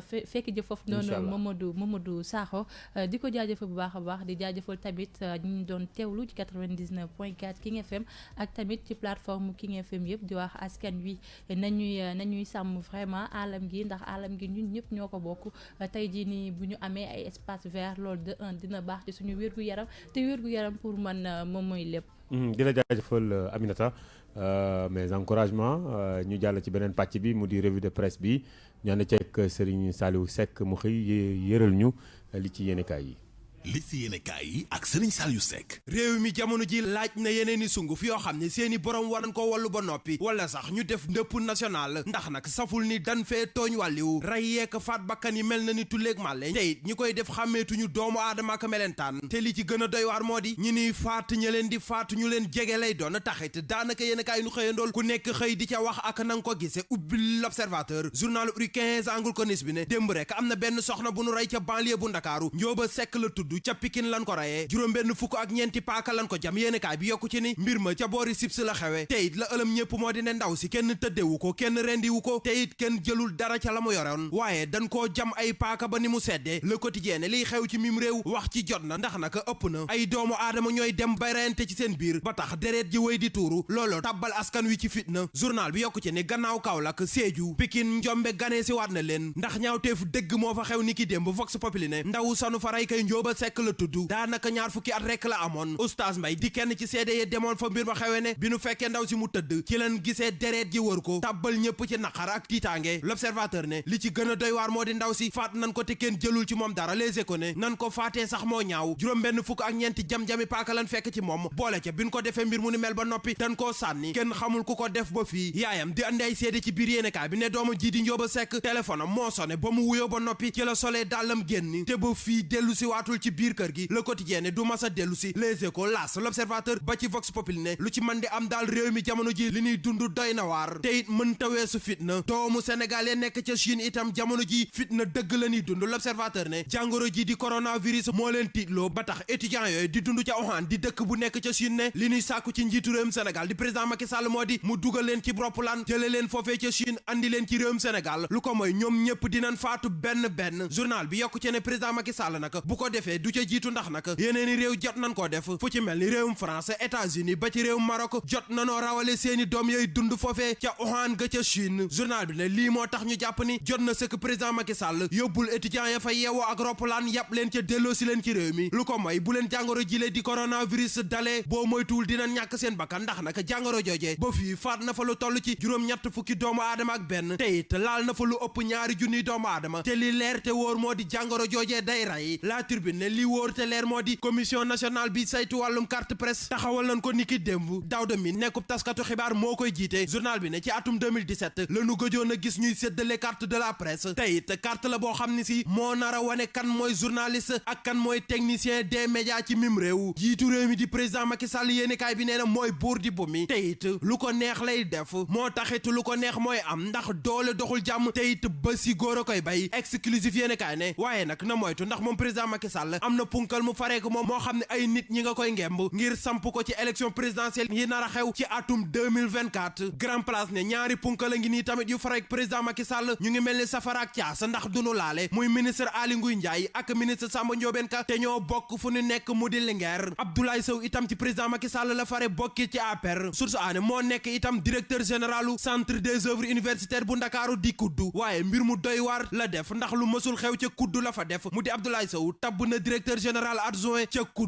fekk jëf foofu noonu Mamadou Sakho di ko jaajëfal bu baax a baax di jaajëfal tamit ñu doon teewlu ci 99.4 King FM ak tamit ci plateforme King FM yëpp di wax askan wi nañuy sàmm vraiment alam gi ndax alam gi ñun ñëpp ñoo ko bokk tey jii nii bu ñu amee ay espace vert loolu de un dina baax ci suñu wér-gu-yaram te wér-gu-yaram pour man moom mooy lépp. di la jaajëfal Aminata mes encouragements ñu jàll ci beneen pàcc bi mu di revue de presse bi ñu ànd ceeg Serigne Saliou Seck mu xëy yëral ñu li ci yéenekaay yi. li si yéenekaay yi ak Serigne Saliou Seck. réew mi jamono ji laaj na yeneen i sunguf yoo xam ne seeni borom war nañ ko wallu ba noppi wala sax ñu def ndëpp national ndax nag saful ni dan fee tooñ wàlliwu rey yeek faat bakkan yi mel na ni tulleeg màlle te it ñi koy def xàmmeetuñu doomu aadama ak melentaan te li ci gën a doy waar moo di ñi niy faat ña leen di faatu ñu leen jege lay doon taxit daanaka yéenekaay nu xëyandool ku nekk xëy di ca wax ak nanga ko gise ubbi l'observateur journal uri 15 angul konis bi ne démb rek am na benn soxna bu nu rey ca banlieue bu Ndakaaru Njóoba Sekk la tudd ca Pikine lan ko rayee juróom-benn fukk ak ñeenti paaka lan ko jam yéenekaay bi yokku ci ni mbir ma ca boori Sips la xewe te it la ëlëm ñëpp moo di ne ndaw si kenn tëddewu ko kenn rendiwu ko te it kenn jëlul dara ca la mu yoroon waaye dañ koo jam ay paaka ba ni mu seddee Le Quotidien liy xew ci mim réew wax ci jot na ndax naka ëpp na ay doomu aadama ñooy dem bay reyante ci seen biir ba tax deret ji wéy di tuuru loolu tabbal askan wi ci fitna journal bi yokku ci ni gannaaw Kaolack Sédhiou Pikine Njombe ganee si waat na leen ndax ñaawteef dëgg moo fa xew ni ki démb Vox Populi ne ndaw sanu faray kay Njóoba Sekk la tudd daanaka ñaar fukki at rekk la amoon Oustaz Mbay di kenn ci seede yi demoon fa mbir ma xewe ne bi nu fekkee ndaw si mu tëdd ci leen gisee deret ji wër ko tabbal ñëpp ci naqar ak tiitaange L'Observateur ne li ci gën a doy waar moo di ndaw si faat nan ko te kenn jëlul ci moom dara Les Échos ne nan ko faatee sax moo ñaaw juróom-benn fukk ak ñeenti jam-jami paaka lan fekk ci moom boole ca bi nu ko defee mbir mu ni mel ba noppi dan koo sànni kenn xamul ku ko def ba fii yaayam di andi ay seede ci biir yéenekaay bi ne doomu ji di Njóoba Sekk téléphone am moo sone ba mu wuyoo ba noppi ci la solee dàllam génn te ba fii dellu si waatul ci biir kër gi Le Quotidien ne du masa dellu si Les Échos L'As L'Observateur ba ci Vox Populi ne lu ci mën di am daal réew mi jamono ji li ñuy dund doy na waar te it mën taweesu fitna doomu Sénégal ya nekk ca Chine itam jamono ji fitna dëgg la ñuy dund L'Observateur ne jàngoro ji di coronavirus moo leen tiitloo ba tax étudiants yooyu di dund ca Wuhan di dëkk bu nekk ca Chine ne li ñuy sàkku ci njiitu réewum Sénégal di président Macky Sall moo di mu dugal leen ci roppalaan jële leen foofee ca Chine andi leen ci réewum Sénégal lu ko mooy ñoom ñëpp dinañ faatu benn journal bi yokku ci ne président Macky Sall nag bu ko defee du ca jiitu ndax nag yeneeni réew jot nañ koo def fu ci mel ni réewum France États-Unis ba ci réewum Maroc jot nanoo rawale seeni doom yooyu dund foofee ca Wuhan ga ca Chine journal bi ne lii moo tax ñu jàpp ni jot na sëkk président Macky Sall yóbbul étudiants ya fa yeewoo ak roppalaan yàpp leen ca delloo si leen ci réew mi lu ko mooy bu leen jàngoro jile di coronavirus dalee boo moytuwul dinañ ñàkk seen bakkan ndax nag jàngoro joojee ba fii faat na fa lu toll ci juróom-ñett fukki doomu aadama ak benn te it laal na fa lu ëpp 2 junniy doomu aadama te li leer te wóor moo di jàngoro joojee day rey La Tribune ne li wóor te leer moo di commission nationale bi saytu wàllum carte presse taxawal nañ ko niki démb Daouda Mine nekkub taskatu xibaar moo koy jiite journal bi ne ci atum 2017 la ñu gëjoon a gis ñuy séddale carte de la presse te it carte la boo xam ne si moo nar a wane kan mooy journaliste ak kan mooy technicien des médias ci mim réew jiitu réew mi di président Macky Sall yéenekaay bi nee na mooy buur di bu mi te it lu ko neex lay def moo taxit lu ko neex mooy am ndax doole doxul jàmm te it ba si góor a koy bay exclusif yéenekaay ne waaye nag na moytu ndax moom président Macky Sall Sall am na punkal mu faree ko moom moo xam ne ay nit ñi nga koy ngemb ngir samp ko ci élection présidentielle yi nar a xew ci atum 2024 Grand Place ne ñaari punkal a ngi nii tamit yu farek président Macky Sall ñu ngi mel ni safara ak caas ndax duñu laale muy ministre Aly Ngouille Ndiaye ak ministre Samba Ndiobène Ka te ñoo bokk fu ñu nekk mu di Linguère Abdoulaye Sow itam ci président Macky Sall la fare bokki ci APR source aane moo nekk itam directeur généralu centre des œuvres universitaires bu Ndakaaru di kuddu waaye mbir mu doy waar la def ndax lu mësul xew ca kuddu la fa def mu di Abdoulaye Sow tabb na directeur général adjoint ca kuddu